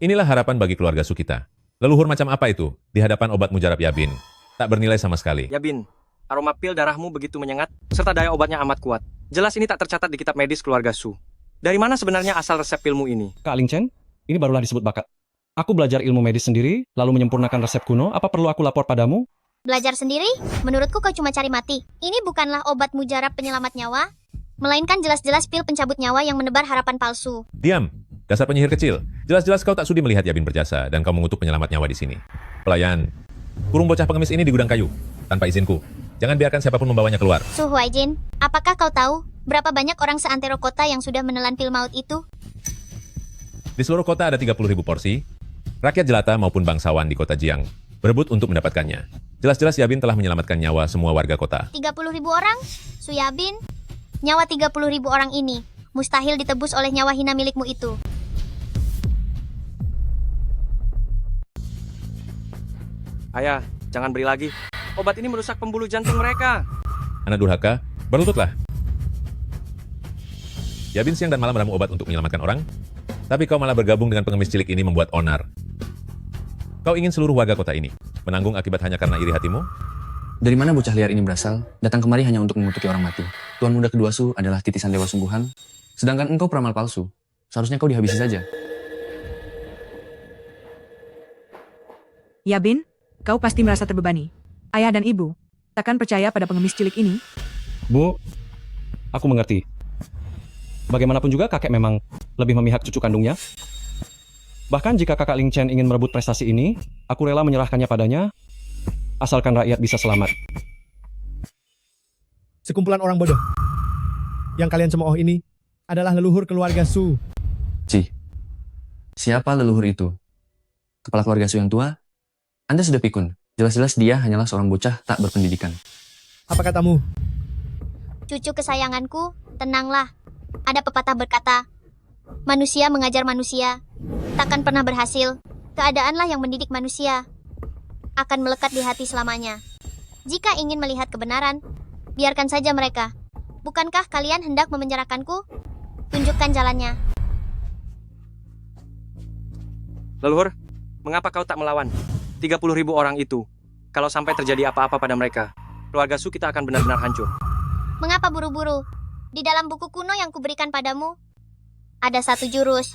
Inilah harapan bagi keluarga Su kita. Leluhur macam apa itu di hadapan obat mujarab Yabin? Tak bernilai sama sekali. Yabin, aroma pil darahmu begitu menyengat, serta daya obatnya amat kuat. Jelas ini tak tercatat di kitab medis keluarga Su. Dari mana sebenarnya asal resep pilmu ini? Kak Ling Chen, ini barulah disebut bakat. Aku belajar ilmu medis sendiri, lalu menyempurnakan resep kuno. Apa perlu aku lapor padamu? Belajar sendiri? Menurutku kau cuma cari mati. Ini bukanlah obat mujarab penyelamat nyawa, melainkan jelas-jelas pil pencabut nyawa yang menebar harapan palsu. Diam, dasar penyihir kecil. Jelas-jelas kau tak sudi melihat Yabin berjasa dan kau mengutuk penyelamat nyawa di sini. Pelayan, kurung bocah pengemis ini di gudang kayu, tanpa izinku. Jangan biarkan siapapun membawanya keluar. Su Huaijin, apakah kau tahu berapa banyak orang seantero kota yang sudah menelan pil maut itu? Di seluruh kota ada 30.000 porsi. Rakyat jelata maupun bangsawan di kota Jiang berebut untuk mendapatkannya. Jelas-jelas Yabin telah menyelamatkan nyawa semua warga kota. 30.000 orang? Su Yabin, nyawa 30.000 orang ini mustahil ditebus oleh nyawa hina milikmu itu. Ayah, jangan beri lagi. Obat ini merusak pembuluh jantung mereka. Anak durhaka, berlututlah. Yabin siang dan malam meramu obat untuk menyelamatkan orang, tapi kau malah bergabung dengan pengemis cilik ini membuat onar. Kau ingin seluruh warga kota ini menanggung akibat hanya karena iri hatimu? Dari mana bocah liar ini berasal? Datang kemari hanya untuk mengutuki orang mati. Tuan muda kedua Su adalah titisan dewa sungguhan, sedangkan engkau peramal palsu. Seharusnya kau dihabisi saja. Yabin, kau pasti merasa terbebani. Ayah dan ibu, takkan percaya pada pengemis cilik ini? Bu, aku mengerti. Bagaimanapun juga kakek memang lebih memihak cucu kandungnya. Bahkan jika kakak Ling Chen ingin merebut prestasi ini, aku rela menyerahkannya padanya, asalkan rakyat bisa selamat. Sekumpulan orang bodoh. Yang kalian cemooh ini adalah leluhur keluarga Su. Ci, siapa leluhur itu? Kepala keluarga Su yang tua? Anda sudah pikun. Jelas-jelas dia hanyalah seorang bocah tak berpendidikan. Apa katamu? Cucu kesayanganku, tenanglah. Ada pepatah berkata, manusia mengajar manusia, takkan pernah berhasil. Keadaanlah yang mendidik manusia, akan melekat di hati selamanya. Jika ingin melihat kebenaran, biarkan saja mereka. Bukankah kalian hendak memenjarakanku? Tunjukkan jalannya. Leluhur, mengapa kau tak melawan? 30.000 orang itu. Kalau sampai terjadi apa-apa pada mereka, keluarga Su kita akan benar-benar hancur. Mengapa buru-buru? Di dalam buku kuno yang kuberikan padamu, ada satu jurus.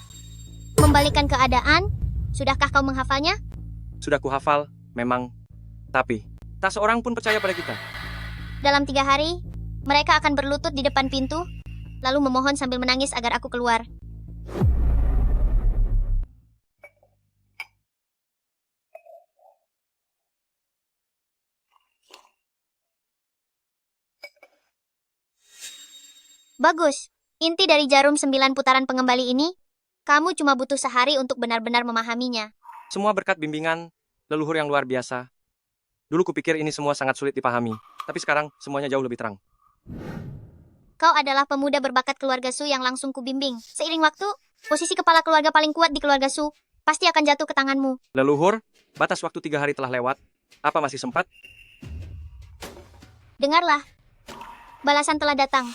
Membalikan keadaan, sudahkah kau menghafalnya? Sudah kuhafal, memang. Tapi, tak seorang pun percaya pada kita. Dalam 3 hari, mereka akan berlutut di depan pintu, lalu memohon sambil menangis agar aku keluar. Bagus. Inti dari jarum 9 putaran pengembali ini, kamu cuma butuh sehari untuk benar-benar memahaminya. Semua berkat bimbingan leluhur yang luar biasa. Dulu kupikir ini semua sangat sulit dipahami, tapi sekarang semuanya jauh lebih terang. Kau adalah pemuda berbakat keluarga Su yang langsung kubimbing. Seiring waktu, posisi kepala keluarga paling kuat di keluarga Su pasti akan jatuh ke tanganmu. Leluhur, batas waktu 3 hari telah lewat. Apa masih sempat? Dengarlah, balasan telah datang.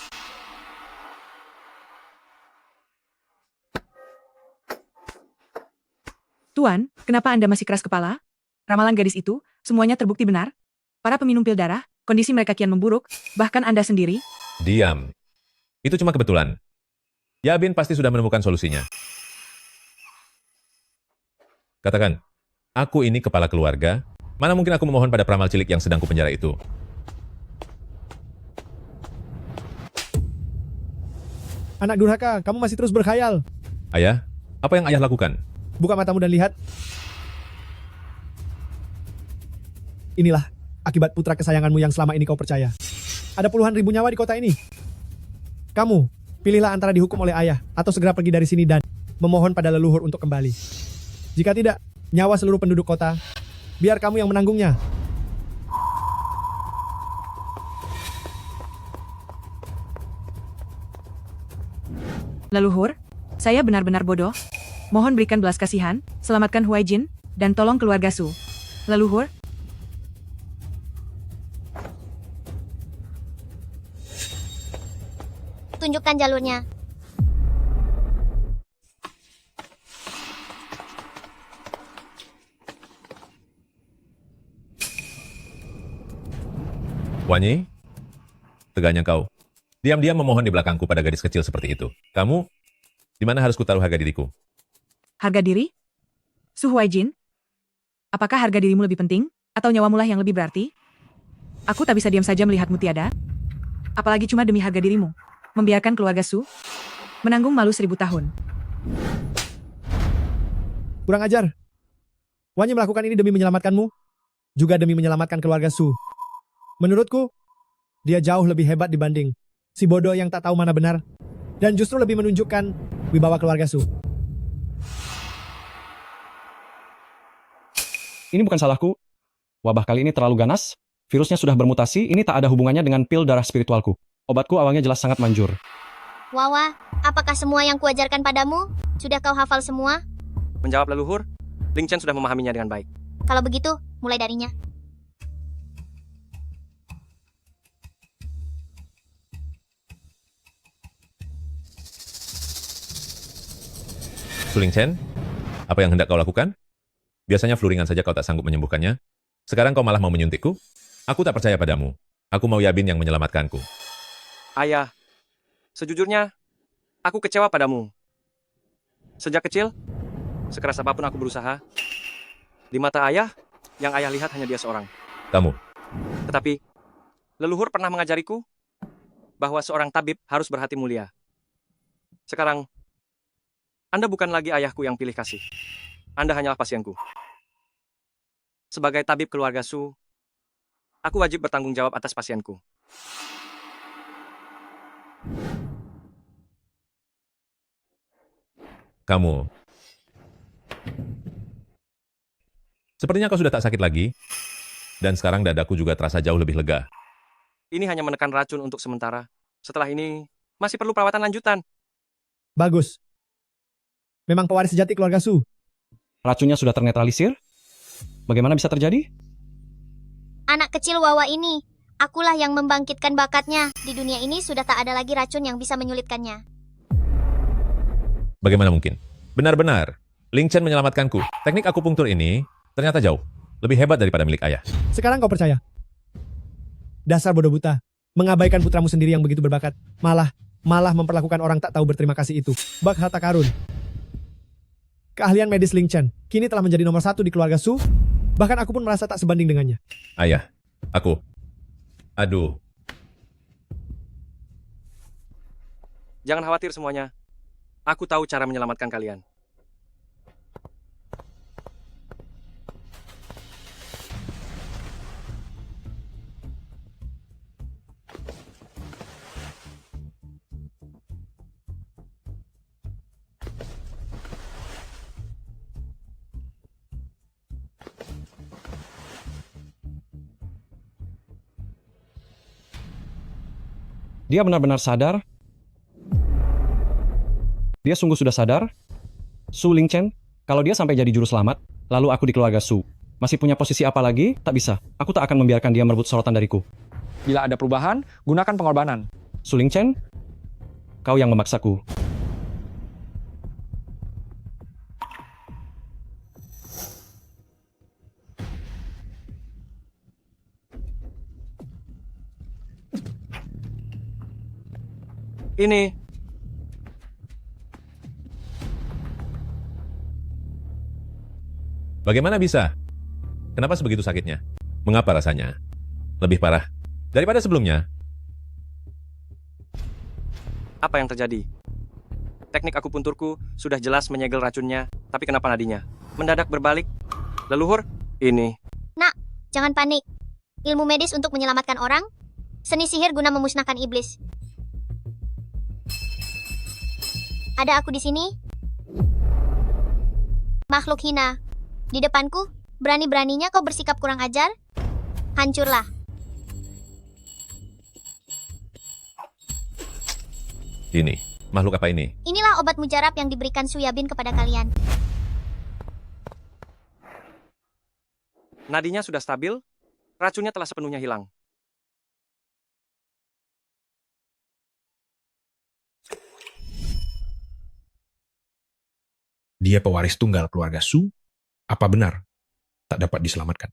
Tuan, kenapa Anda masih keras kepala? Ramalan gadis itu, semuanya terbukti benar. Para peminum pil darah, kondisi mereka kian memburuk, bahkan Anda sendiri. Diam. Itu cuma kebetulan. Yabin pasti sudah menemukan solusinya. Katakan, aku ini kepala keluarga. Mana mungkin aku memohon pada peramal cilik yang sedang kupenjara itu? Anak durhaka, kamu masih terus berkhayal. Ayah, apa yang ayah lakukan? Buka matamu dan lihat. Inilah akibat putra kesayanganmu yang selama ini kau percaya. Ada puluhan ribu nyawa di kota ini. Kamu, pilihlah antara dihukum oleh ayah atau segera pergi dari sini dan memohon pada leluhur untuk kembali. Jika tidak, nyawa seluruh penduduk kota, biar kamu yang menanggungnya. Leluhur, saya benar-benar bodoh. Mohon berikan belas kasihan, selamatkan Huai Jin, dan tolong keluarga Su. Leluhur, Tunjukkan jalurnya. Wanyi, tegaknya kau. Diam-diam memohon di belakangku pada gadis kecil seperti itu. Kamu, di mana harus kutaruh harga diriku? harga diri? Su Huai Jin, apakah harga dirimu lebih penting, atau nyawamulah yang lebih berarti? Aku tak bisa diam saja melihatmu tiada. Apalagi cuma demi harga dirimu. Membiarkan keluarga Su menanggung malu 1000 tahun. Kurang ajar. Wanyi melakukan ini demi menyelamatkanmu, juga demi menyelamatkan keluarga Su. Menurutku, dia jauh lebih hebat dibanding si bodoh yang tak tahu mana benar, dan justru lebih menunjukkan wibawa keluarga Su. Ini bukan salahku. Wabah kali ini terlalu ganas. Virusnya sudah bermutasi, ini tak ada hubungannya dengan pil darah spiritualku. Obatku awalnya jelas sangat manjur. Wawa, apakah semua yang kuajarkan padamu? Sudah kau hafal semua? Menjawab leluhur, Ling Chen sudah memahaminya dengan baik. Kalau begitu, mulai darinya. Su Ling Chen, apa yang hendak kau lakukan? Biasanya flu ringan saja kau tak sanggup menyembuhkannya. Sekarang kau malah mau menyuntikku? Aku tak percaya padamu. Aku mau Yabin yang menyelamatkanku. Ayah, sejujurnya, aku kecewa padamu. Sejak kecil, sekeras apapun aku berusaha, di mata ayah, yang ayah lihat hanya dia seorang. Kamu, Tetapi, leluhur pernah mengajariku bahwa seorang tabib harus berhati mulia. Sekarang, Anda bukan lagi ayahku yang pilih kasih. Anda hanyalah pasienku. Sebagai tabib keluarga Su, aku wajib bertanggung jawab atas pasienku. kamu. Sepertinya kau sudah tak sakit lagi. Dan sekarang dadaku juga terasa jauh lebih lega. Ini hanya menekan racun untuk sementara. Setelah ini, masih perlu perawatan lanjutan. Bagus. Memang pewaris sejati keluarga Su. Racunnya sudah ternetralisir? Bagaimana bisa terjadi? Anak kecil Wawa ini, akulah yang membangkitkan bakatnya. Di dunia ini sudah tak ada lagi racun yang bisa menyulitkannya. Bagaimana mungkin? Benar-benar, Ling Chen menyelamatkanku. Teknik akupunktur ini ternyata jauh lebih hebat daripada milik ayah. Sekarang kau percaya? Dasar bodoh buta. Mengabaikan putramu sendiri yang begitu berbakat. Malah memperlakukan orang tak tahu berterima kasih itu. Bak harta karun. Keahlian medis Ling Chen kini telah menjadi nomor 1 di keluarga Su. Bahkan aku pun merasa tak sebanding dengannya. Ayah, aku. Aduh, Jangan khawatir semuanya. Aku tahu cara menyelamatkan kalian. Dia benar-benar sadar. Dia sungguh sudah sadar. Su Ling Chen, kalau dia sampai jadi juru selamat, lalu aku di keluarga Su, masih punya posisi apa lagi? Tak bisa. Aku tak akan membiarkan dia merebut sorotan dariku. Bila ada perubahan, gunakan pengorbanan. Su Ling Chen, kau yang memaksaku. Ini, bagaimana bisa? Kenapa sebegitu sakitnya? Mengapa rasanya? Lebih parah daripada sebelumnya. apa yang terjadi? Teknik akupunturku sudah jelas menyegel racunnya, tapi kenapa nadinya mendadak berbalik? Leluhur, ini. Jangan panik. Ilmu medis untuk menyelamatkan orang, seni sihir guna memusnahkan iblis. Ada aku di sini. Makhluk hina. Di depanku, berani-beraninya kau bersikap kurang ajar? Hancurlah. Ini, makhluk apa ini? Inilah obat mujarab yang diberikan Su Yabin kepada kalian. Nadinya sudah stabil, racunnya telah sepenuhnya hilang. Dia pewaris tunggal keluarga Su. Apa benar tak dapat diselamatkan?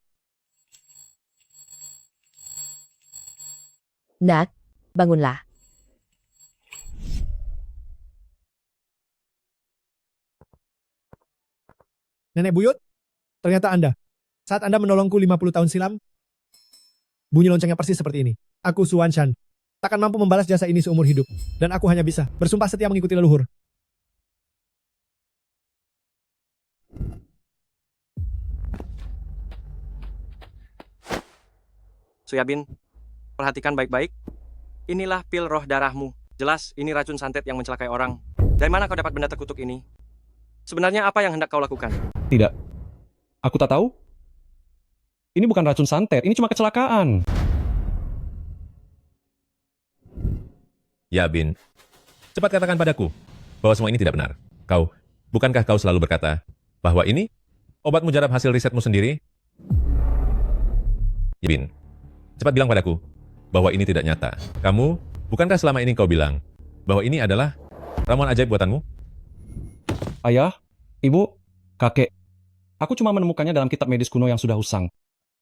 Nak, bangunlah. Nenek buyut, ternyata Anda. Saat Anda menolongku 50 tahun silam, bunyi loncengnya persis seperti ini. Aku Suan Shan. Takkan mampu membalas jasa ini seumur hidup. Dan aku hanya bisa bersumpah setia mengikuti leluhur. Su Yabin, perhatikan baik-baik. Inilah pil roh darahmu. Jelas, ini racun santet yang mencelakai orang. Dari mana kau dapat benda terkutuk ini? Sebenarnya apa yang hendak kau lakukan? Tidak. Aku tak tahu. Ini bukan racun santet, ini cuma kecelakaan. Yabin, cepat katakan padaku bahwa semua ini tidak benar. Bukankah kau selalu berkata bahwa ini obat mujarab hasil risetmu sendiri? Yabin, cepat bilang padaku bahwa ini tidak nyata. Bukankah selama ini kau bilang bahwa ini adalah ramuan ajaib buatanmu? Ayah, ibu, kakek. Aku cuma menemukannya dalam kitab medis kuno yang sudah usang.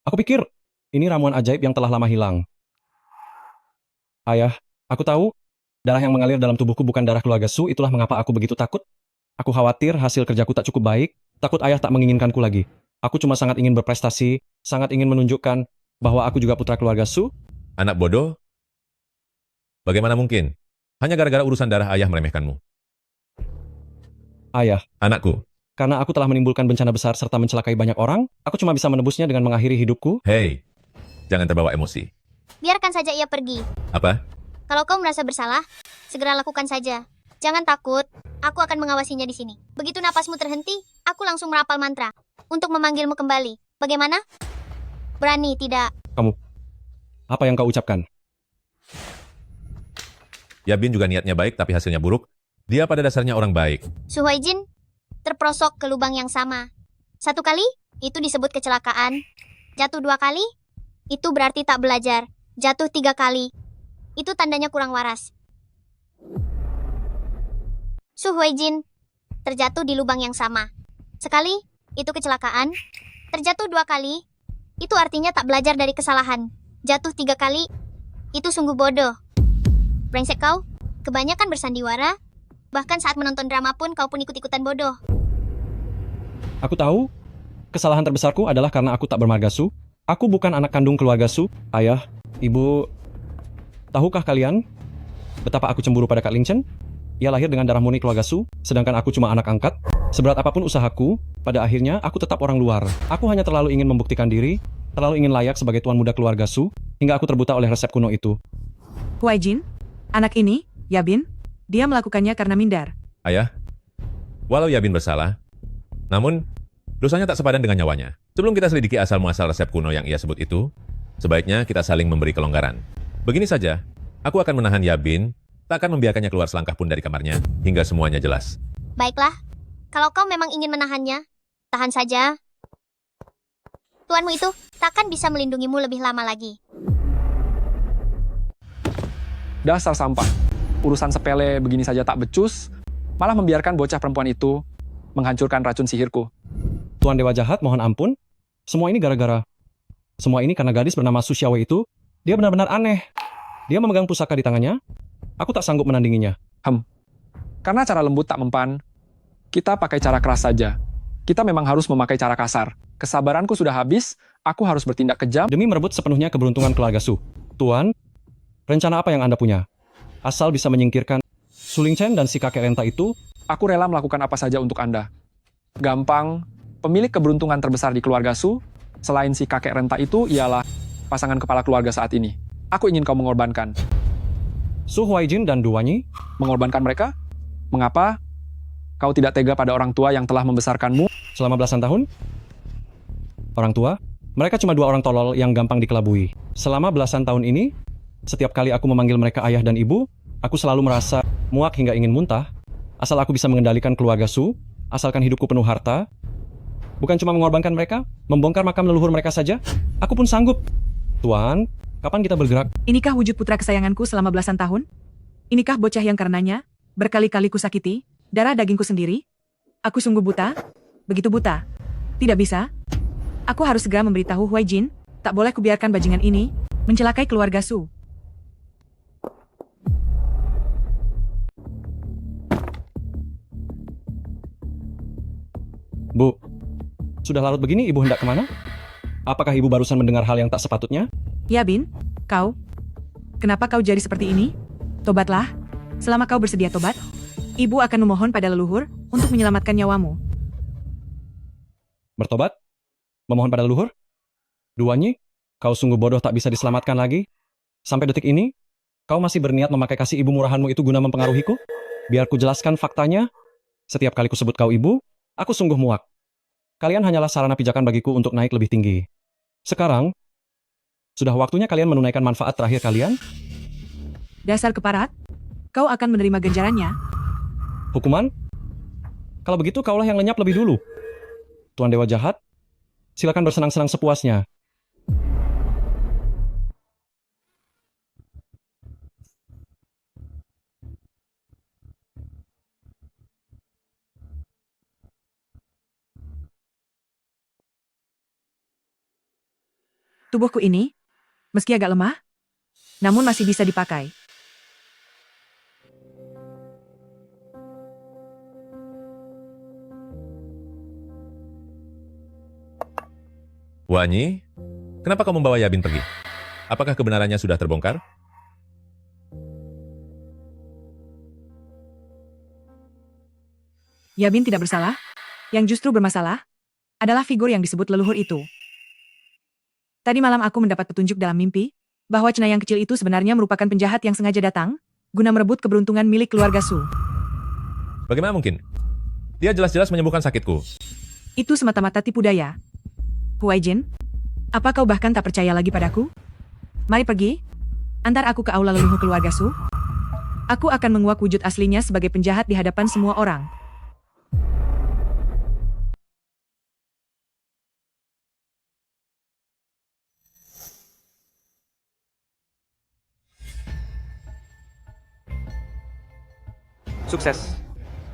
Aku pikir ini ramuan ajaib yang telah lama hilang. Ayah, aku tahu darah yang mengalir dalam tubuhku bukan darah keluarga Su, itulah mengapa aku begitu takut. Aku khawatir hasil kerjaku tak cukup baik, takut ayah tak menginginkanku lagi. Aku cuma sangat ingin berprestasi, sangat ingin menunjukkan bahwa aku juga putra keluarga Su. Anak bodoh? Bagaimana mungkin? Hanya gara-gara urusan darah ayah meremehkanmu. Ayah, Anakku, karena aku telah menimbulkan bencana besar serta mencelakai banyak orang, aku cuma bisa menebusnya dengan mengakhiri hidupku. hei, jangan terbawa emosi. Biarkan saja ia pergi. Apa? Kalau kau merasa bersalah, segera lakukan saja. Jangan takut, aku akan mengawasinya di sini. Begitu napasmu terhenti, aku langsung merapal mantra untuk memanggilmu kembali. Bagaimana? Berani tidak? Apa yang kau ucapkan? Yabin juga niatnya baik tapi hasilnya buruk. Dia pada dasarnya orang baik. Su Huaijin terperosok ke lubang yang sama. 1 kali, itu disebut kecelakaan. Jatuh 2 kali, itu berarti tak belajar. Jatuh 3 kali, itu tandanya kurang waras. Su Huaijin terjatuh di lubang yang sama. Sekali, itu kecelakaan. Terjatuh 2 kali, itu artinya tak belajar dari kesalahan. Jatuh 3 kali, itu sungguh bodoh. Brengsek kau, kebanyakan bersandiwara. Bahkan saat menonton drama pun kau pun ikut-ikutan bodoh. Aku tahu, kesalahan terbesarku adalah karena aku tak bermarga Su. Aku bukan anak kandung keluarga Su. Ayah, ibu, tahukah kalian betapa aku cemburu pada Kak Ling Chen? Ia lahir dengan darah murni keluarga Su, sedangkan aku cuma anak angkat. Seberat apapun usahaku, pada akhirnya aku tetap orang luar. Aku hanya terlalu ingin membuktikan diri, terlalu ingin layak sebagai tuan muda keluarga Su, hingga aku terbuta oleh resep kuno itu. Huaijin, anak ini, Yabin, dia melakukannya karena minder. Ayah, walau Yabin bersalah, namun dosanya tak sepadan dengan nyawanya. Sebelum kita selidiki asal-muasal resep kuno yang ia sebut itu, sebaiknya kita saling memberi kelonggaran. Begini saja, aku akan menahan Yabin, tak akan membiarkannya keluar selangkah pun dari kamarnya, hingga semuanya jelas. Baiklah, kalau kau memang ingin menahannya, tahan saja. Tuanmu itu takkan bisa melindungimu lebih lama lagi. Dasar sampah. Urusan sepele begini saja tak becus, malah membiarkan bocah perempuan itu menghancurkan racun sihirku. Tuan Dewa Jahat, mohon ampun. Semua ini karena gadis bernama Su Xiaowei itu, dia benar-benar aneh. Dia memegang pusaka di tangannya, aku tak sanggup menandinginya. Karena cara lembut tak mempan, kita pakai cara keras saja. Kita memang harus memakai cara kasar. Kesabaranku sudah habis, aku harus bertindak kejam. Demi merebut sepenuhnya keberuntungan keluarga Su. Tuan, rencana apa yang Anda punya? Asal bisa menyingkirkan Su Ling Chen dan si kakek renta itu, Aku rela melakukan apa saja untuk Anda. Gampang, pemilik keberuntungan terbesar di keluarga Su, Selain si kakek renta itu ialah pasangan kepala keluarga saat ini. Aku ingin kau mengorbankan. Su Huaijin dan Du Wanyi, Mengorbankan mereka? Mengapa? Kau tidak tega pada orang tua yang telah membesarkanmu? selama belasan tahun? Orang tua? Mereka cuma dua orang tolol yang gampang dikelabui. Selama belasan tahun ini, setiap kali aku memanggil mereka ayah dan ibu, aku selalu merasa muak hingga ingin muntah. Asal aku bisa mengendalikan keluarga Su, asalkan hidupku penuh harta. Bukan cuma mengorbankan mereka, membongkar makam leluhur mereka saja, aku pun sanggup. Tuan, kapan kita bergerak? Inikah wujud putra kesayanganku selama belasan tahun? Inikah bocah yang karenanya berkali-kali kusakiti darah dagingku sendiri? Aku sungguh buta? Begitu buta? Tidak bisa. Aku harus segera memberitahu Huaijin, tak boleh kubiarkan bajingan ini mencelakai keluarga Su. Bu, sudah larut begini ibu hendak kemana? Apakah ibu barusan mendengar hal yang tak sepatutnya? Ya Bin, kau? Kenapa kau jadi seperti ini? Tobatlah. Selama kau bersedia tobat, ibu akan memohon pada leluhur untuk menyelamatkan nyawamu. Bertobat? Memohon pada leluhur? Du Wanyi, kau sungguh bodoh tak bisa diselamatkan lagi. Sampai detik ini, kau masih berniat memakai kasih ibu murahanmu itu guna mempengaruhiku? Biar ku jelaskan faktanya. Setiap kali ku sebut kau ibu, aku sungguh muak. Kalian hanyalah sarana pijakan bagiku untuk naik lebih tinggi. Sekarang, sudah waktunya kalian menunaikan manfaat terakhir kalian? Dasar keparat, kau akan menerima ganjarannya. Hukuman? Kalau begitu kaulah yang lenyap lebih dulu. Tuan Dewa Jahat, silakan bersenang-senang sepuasnya. Tubuhku ini, meski agak lemah, namun masih bisa dipakai. Wanyi, kenapa kau membawa Yabin pergi? Apakah kebenarannya sudah terbongkar? Yabin tidak bersalah. Yang justru bermasalah adalah figur yang disebut leluhur itu. Tadi malam aku mendapat petunjuk dalam mimpi bahwa cenayang kecil itu sebenarnya merupakan penjahat yang sengaja datang guna merebut keberuntungan milik keluarga Su. Bagaimana mungkin? Dia jelas-jelas menyembuhkan sakitku. Itu semata-mata tipu daya. Huaijin, apa kau bahkan tak percaya lagi padaku? Mari pergi, antar aku ke aula leluhur keluarga Su. Aku akan menguak wujud aslinya sebagai penjahat di hadapan semua orang. Sukses.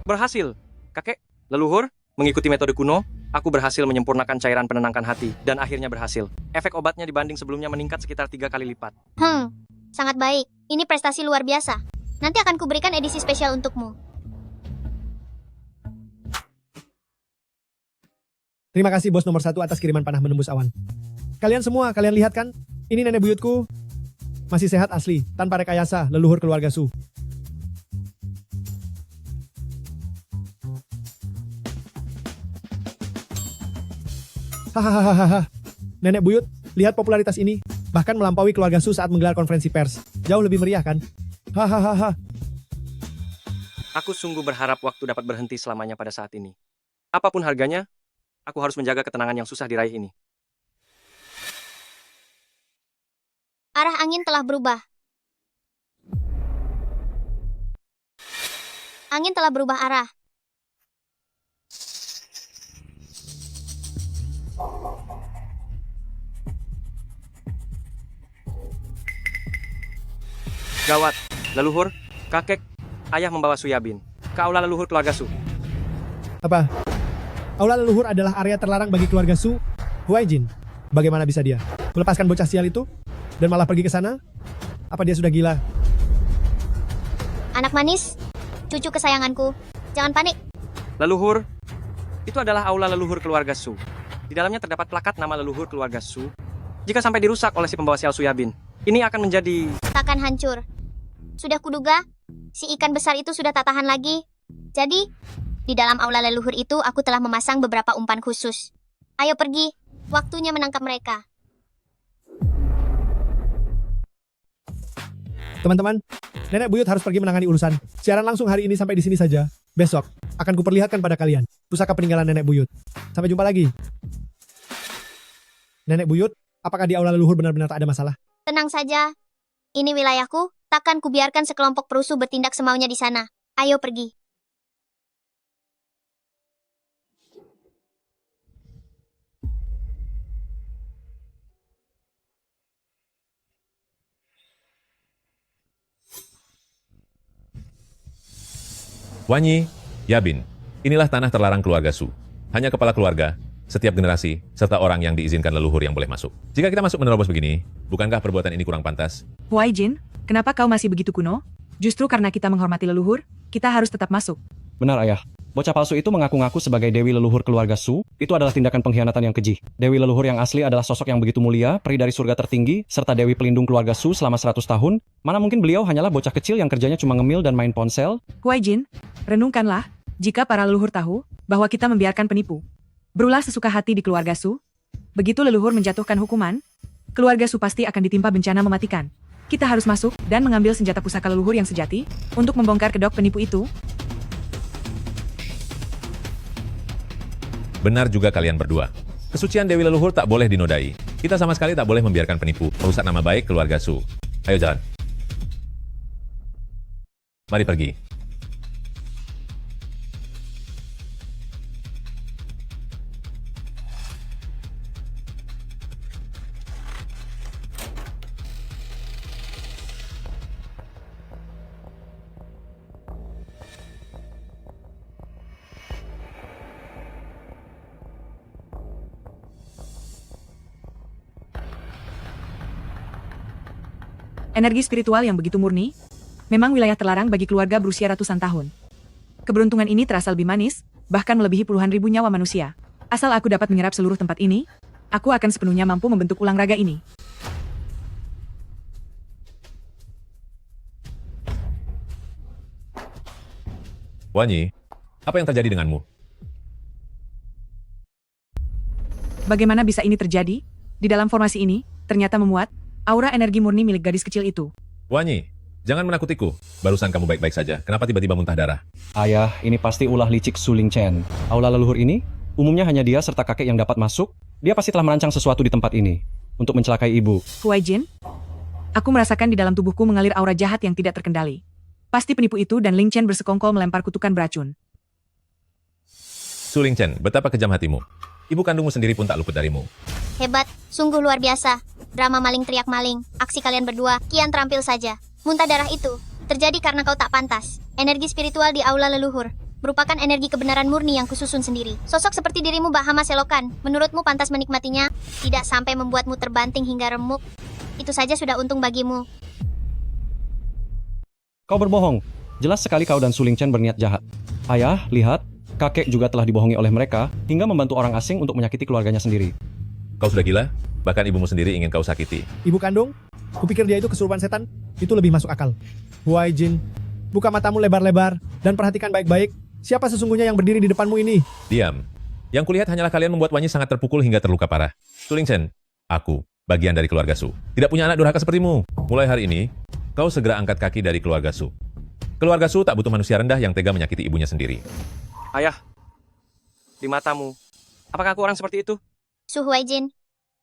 Berhasil. Kakek, leluhur, mengikuti metode kuno, aku berhasil menyempurnakan cairan penenangkan hati, dan akhirnya berhasil. Efek obatnya dibanding sebelumnya meningkat sekitar 3 kali lipat. Sangat baik. Ini prestasi luar biasa. Nanti akan kuberikan edisi spesial untukmu. Terima kasih bos nomor 1 atas kiriman panah menembus awan. Kalian semua, kalian lihat kan? Ini nenek buyutku. Masih sehat asli, tanpa rekayasa, leluhur keluarga Su. Hahaha. Nenek buyut, lihat popularitas ini. Bahkan melampaui keluarga Su saat menggelar konferensi pers. Jauh lebih meriah kan? Hahaha. Aku sungguh berharap waktu dapat berhenti selamanya pada saat ini. Apapun harganya, aku harus menjaga ketenangan yang susah diraih ini. Arah angin telah berubah. Angin telah berubah arah. Gawat, leluhur, kakek, ayah membawa Su Yabin ke aula leluhur keluarga Su. Apa? Aula leluhur adalah area terlarang bagi keluarga Su. Huaijin, bagaimana bisa dia melepaskan bocah sial itu dan malah pergi ke sana? Apa dia sudah gila? Anak manis, cucu kesayanganku. Jangan panik. Leluhur, itu adalah aula leluhur keluarga Su. Di dalamnya terdapat plakat nama leluhur keluarga Su. Jika sampai dirusak oleh si pembawa sial Su Yabin, ini akan menjadi... Takkan hancur. Sudah kuduga, si ikan besar itu sudah tak tahan lagi. Jadi, di dalam aula leluhur itu aku telah memasang beberapa umpan khusus. Ayo pergi, Waktunya menangkap mereka. Teman-teman, Nenek Buyut harus pergi menangani urusan. Siaran langsung hari ini sampai di sini saja. Besok, akan kuperlihatkan pada kalian pusaka peninggalan Nenek Buyut. Sampai jumpa lagi. Nenek Buyut, apakah di aula leluhur benar-benar tak ada masalah? Tenang saja. Ini wilayahku, takkan kubiarkan sekelompok perusuh bertindak semaunya di sana. Ayo pergi. Wanyi, Yabin, inilah tanah terlarang keluarga Su. Hanya kepala keluarga, setiap generasi, serta orang yang diizinkan leluhur yang boleh masuk. Jika kita masuk menerobos begini, bukankah perbuatan ini kurang pantas? Huai Jin, kenapa kau masih begitu kuno? Justru karena kita menghormati leluhur, kita harus tetap masuk. Benar, Ayah. Bocah palsu itu mengaku-ngaku sebagai Dewi Leluhur keluarga Su. Itu adalah tindakan pengkhianatan yang keji. Dewi Leluhur yang asli adalah sosok yang begitu mulia, peri dari surga tertinggi, serta Dewi pelindung keluarga Su selama 100 tahun. Mana mungkin beliau hanyalah bocah kecil yang kerjanya cuma ngemil dan main ponsel? Huai Jin, renungkanlah, jika para leluhur tahu bahwa kita membiarkan penipu berulah sesuka hati di keluarga Su, begitu leluhur menjatuhkan hukuman, keluarga Su pasti akan ditimpa bencana mematikan. Kita harus masuk dan mengambil senjata pusaka leluhur yang sejati untuk membongkar kedok penipu itu. Benar juga kalian berdua. Kesucian Dewi Leluhur tak boleh dinodai. Kita sama sekali tak boleh membiarkan penipu merusak nama baik keluarga Su. Ayo jalan. Mari pergi. Energi spiritual yang begitu murni, memang wilayah terlarang bagi keluarga berusia ratusan tahun. Keberuntungan ini terasa lebih manis, bahkan melebihi puluhan ribu nyawa manusia. Asal aku dapat menyerap seluruh tempat ini, aku akan sepenuhnya mampu membentuk ulang raga ini. Wanyi, apa yang terjadi denganmu? Bagaimana bisa ini terjadi? Di dalam formasi ini, ternyata memuat aura energi murni milik gadis kecil itu. Wanyi, jangan menakutiku. Barusan kamu baik-baik saja. Kenapa tiba-tiba muntah darah? Ayah, ini pasti ulah licik Su Lingchen. Aula leluhur ini, umumnya hanya dia serta kakek yang dapat masuk. Dia pasti telah merancang sesuatu di tempat ini untuk mencelakai ibu. Huai Jin, aku merasakan di dalam tubuhku mengalir aura jahat yang tidak terkendali. Pasti penipu itu dan Ling Chen bersekongkol melempar kutukan beracun. Su Lingchen, betapa kejam hatimu. Ibu kandungmu sendiri pun tak luput darimu. Hebat, sungguh luar biasa. Drama maling teriak maling, aksi kalian berdua, kian terampil saja. Muntah darah itu terjadi karena kau tak pantas. Energi spiritual di aula leluhur merupakan energi kebenaran murni yang kususun sendiri. Sosok seperti dirimu Bahama Selokan, menurutmu pantas menikmatinya? Tidak sampai membuatmu terbanting hingga remuk. Itu saja sudah untung bagimu. Kau berbohong. Jelas sekali kau dan Su Lingchen berniat jahat. Ayah, lihat, kakek juga telah dibohongi oleh mereka hingga membantu orang asing untuk menyakiti keluarganya sendiri. Kau sudah gila? Bahkan ibumu sendiri ingin kau sakiti. Ibu kandung? Kupikir dia itu kesurupan setan. Itu lebih masuk akal. Huai Jin, buka matamu lebar-lebar dan perhatikan baik-baik. Siapa sesungguhnya yang berdiri di depanmu ini? Diam. Yang kulihat hanyalah kalian membuat Wanyi sangat terpukul hingga terluka parah. Su Lingchen, aku, bagian dari keluarga Su. Tidak punya anak durhaka sepertimu. Mulai hari ini, kau segera angkat kaki dari keluarga Su. Keluarga Su tak butuh manusia rendah yang tega menyakiti ibunya sendiri. Ayah, di matamu, apakah aku orang seperti itu? Su Huai Jin,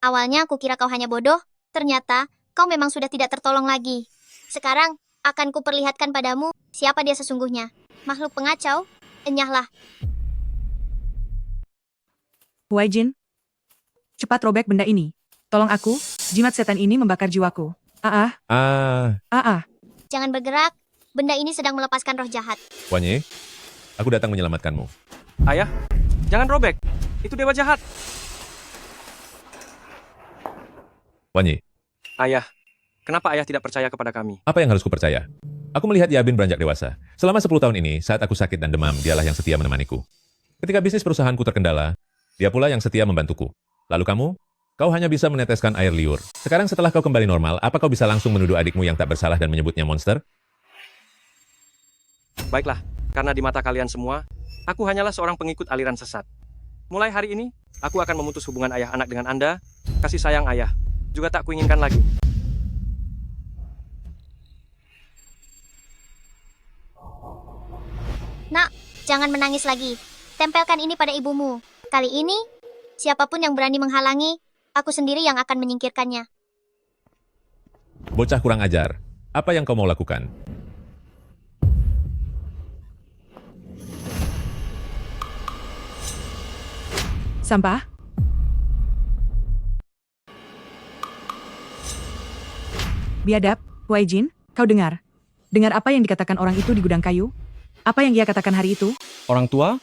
awalnya aku kira kau hanya bodoh, ternyata kau memang sudah tidak tertolong lagi. Sekarang, akan kuperlihatkan padamu siapa dia sesungguhnya. Makhluk pengacau, enyahlah. Huai Jin, cepat robek benda ini. Tolong aku, jimat setan ini membakar jiwaku. Jangan bergerak, benda ini sedang melepaskan roh jahat. Wanyi, aku datang menyelamatkanmu. Ayah, jangan robek. Itu dewa jahat. Wanyi, Ayah, kenapa ayah tidak percaya kepada kami? apa yang harus kupercaya? Aku melihat Yabin beranjak dewasa. Selama 10 tahun ini, saat aku sakit dan demam, dialah yang setia menemaniku. Ketika bisnis perusahaanku terkendala, dia pula yang setia membantuku. Lalu kamu? Kau hanya bisa meneteskan air liur. Sekarang setelah kau kembali normal, apa kau bisa langsung menuduh adikmu yang tak bersalah dan menyebutnya monster? Baiklah, karena di mata kalian semua, aku hanyalah seorang pengikut aliran sesat. Mulai hari ini, aku akan memutus hubungan ayah anak dengan Anda. Kasih sayang ayah, juga tak kuinginkan lagi. Nak, jangan menangis lagi. Tempelkan ini pada ibumu. Kali ini, siapapun yang berani menghalangi, aku sendiri yang akan menyingkirkannya. Bocah kurang ajar. Apa yang kau mau lakukan? Sampah? Biadab, Huai Jin, kau dengar? Dengar apa yang dikatakan orang itu di gudang kayu? Apa yang ia katakan hari itu? Orang tua?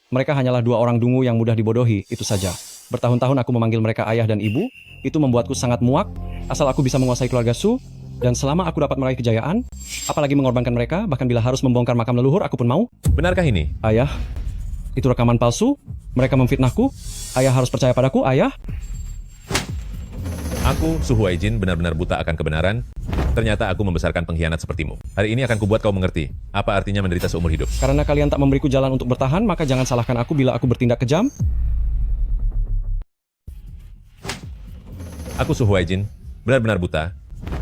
Mereka hanyalah dua orang dungu yang mudah dibodohi, itu saja. Bertahun-tahun aku memanggil mereka ayah dan ibu, itu membuatku sangat muak, asal aku bisa menguasai keluarga Su, dan selama aku dapat meraih kejayaan, apalagi mengorbankan mereka, bahkan bila harus membongkar makam leluhur, aku pun mau. Benarkah ini? Ayah, itu rekaman palsu, mereka memfitnahku, ayah harus percaya padaku, ayah. Aku, Su Huaijin, benar-benar buta akan kebenaran. Ternyata aku membesarkan pengkhianat sepertimu. Hari ini akan kubuat kau mengerti apa artinya menderita seumur hidup. Karena kalian tak memberiku jalan untuk bertahan, maka jangan salahkan aku bila aku bertindak kejam. Aku Su Huaijin, benar-benar buta.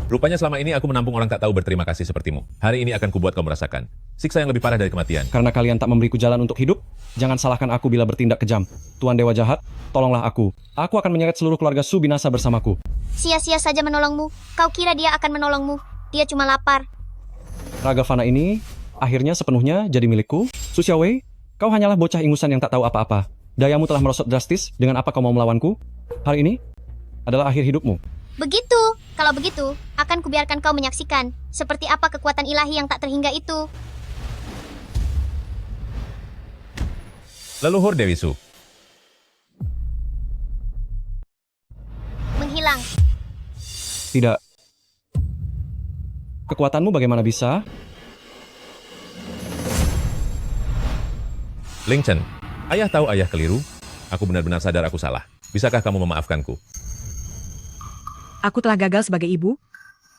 Rupanya selama ini aku menampung orang tak tahu berterima kasih sepertimu. Hari ini akan kubuat kau merasakan siksa yang lebih parah dari kematian. Karena kalian tak memberiku jalan untuk hidup, jangan salahkan aku bila bertindak kejam. Tuan Dewa Jahat, tolonglah aku. Aku akan menyeret seluruh keluarga Su binasa bersamaku. Sia-sia saja menolongmu. Kau kira dia akan menolongmu. Dia cuma lapar. Raga Fana ini, akhirnya sepenuhnya jadi milikku. Su Xiaowei, kau hanyalah bocah ingusan yang tak tahu apa-apa. Dayamu telah merosot drastis, dengan apa kau mau melawanku? Hari ini adalah akhir hidupmu. Begitu. Kalau begitu, akan kubiarkan kau menyaksikan seperti apa kekuatan ilahi yang tak terhingga itu. Leluhur Dewi Su. Menghilang. Tidak. Kekuatanmu bagaimana bisa? Ling Chen, ayah tahu ayah keliru. Aku benar-benar sadar aku salah. Bisakah kamu memaafkanku? Aku telah gagal sebagai ibu.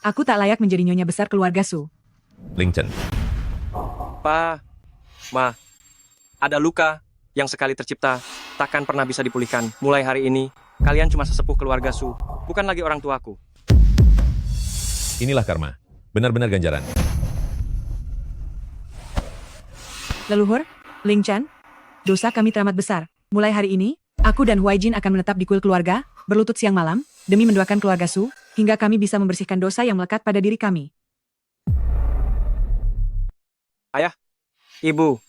Aku tak layak menjadi nyonya besar keluarga Su. Ling Chen, Pa, Ma, ada luka yang sekali tercipta takkan pernah bisa dipulihkan. Mulai hari ini, kalian cuma sesepuh keluarga Su, bukan lagi orang tuaku. inilah karma. Benar-benar ganjaran. Leluhur, Ling Chen, dosa kami teramat besar. Mulai hari ini, aku dan Huai Jin akan menetap di kuil keluarga, berlutut siang malam, demi mendoakan keluarga Su, hingga kami bisa membersihkan dosa yang melekat pada diri kami. Ayah, Ibu,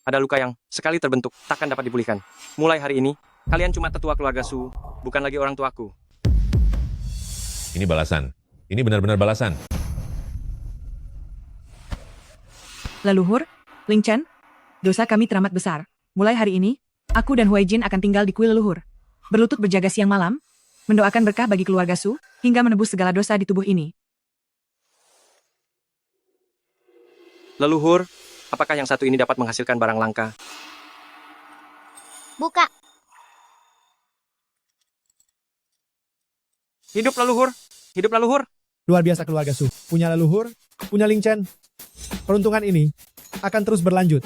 ada luka yang sekali terbentuk takkan dapat dipulihkan. Mulai hari ini, kalian cuma tetua keluarga Su, bukan lagi orang tuaku. Ini balasan. Ini benar-benar balasan. Leluhur, Ling Chen, dosa kami teramat besar. Mulai hari ini, aku dan Huai Jin akan tinggal di kuil leluhur. Berlutut berjaga siang malam, mendoakan berkah bagi keluarga Su, hingga menebus segala dosa di tubuh ini. Leluhur, apakah yang satu ini dapat menghasilkan barang langka? Buka. Hidup leluhur! Hidup leluhur! Luar biasa keluarga Su. Punya leluhur, punya Ling Chen. Peruntungan ini akan terus berlanjut.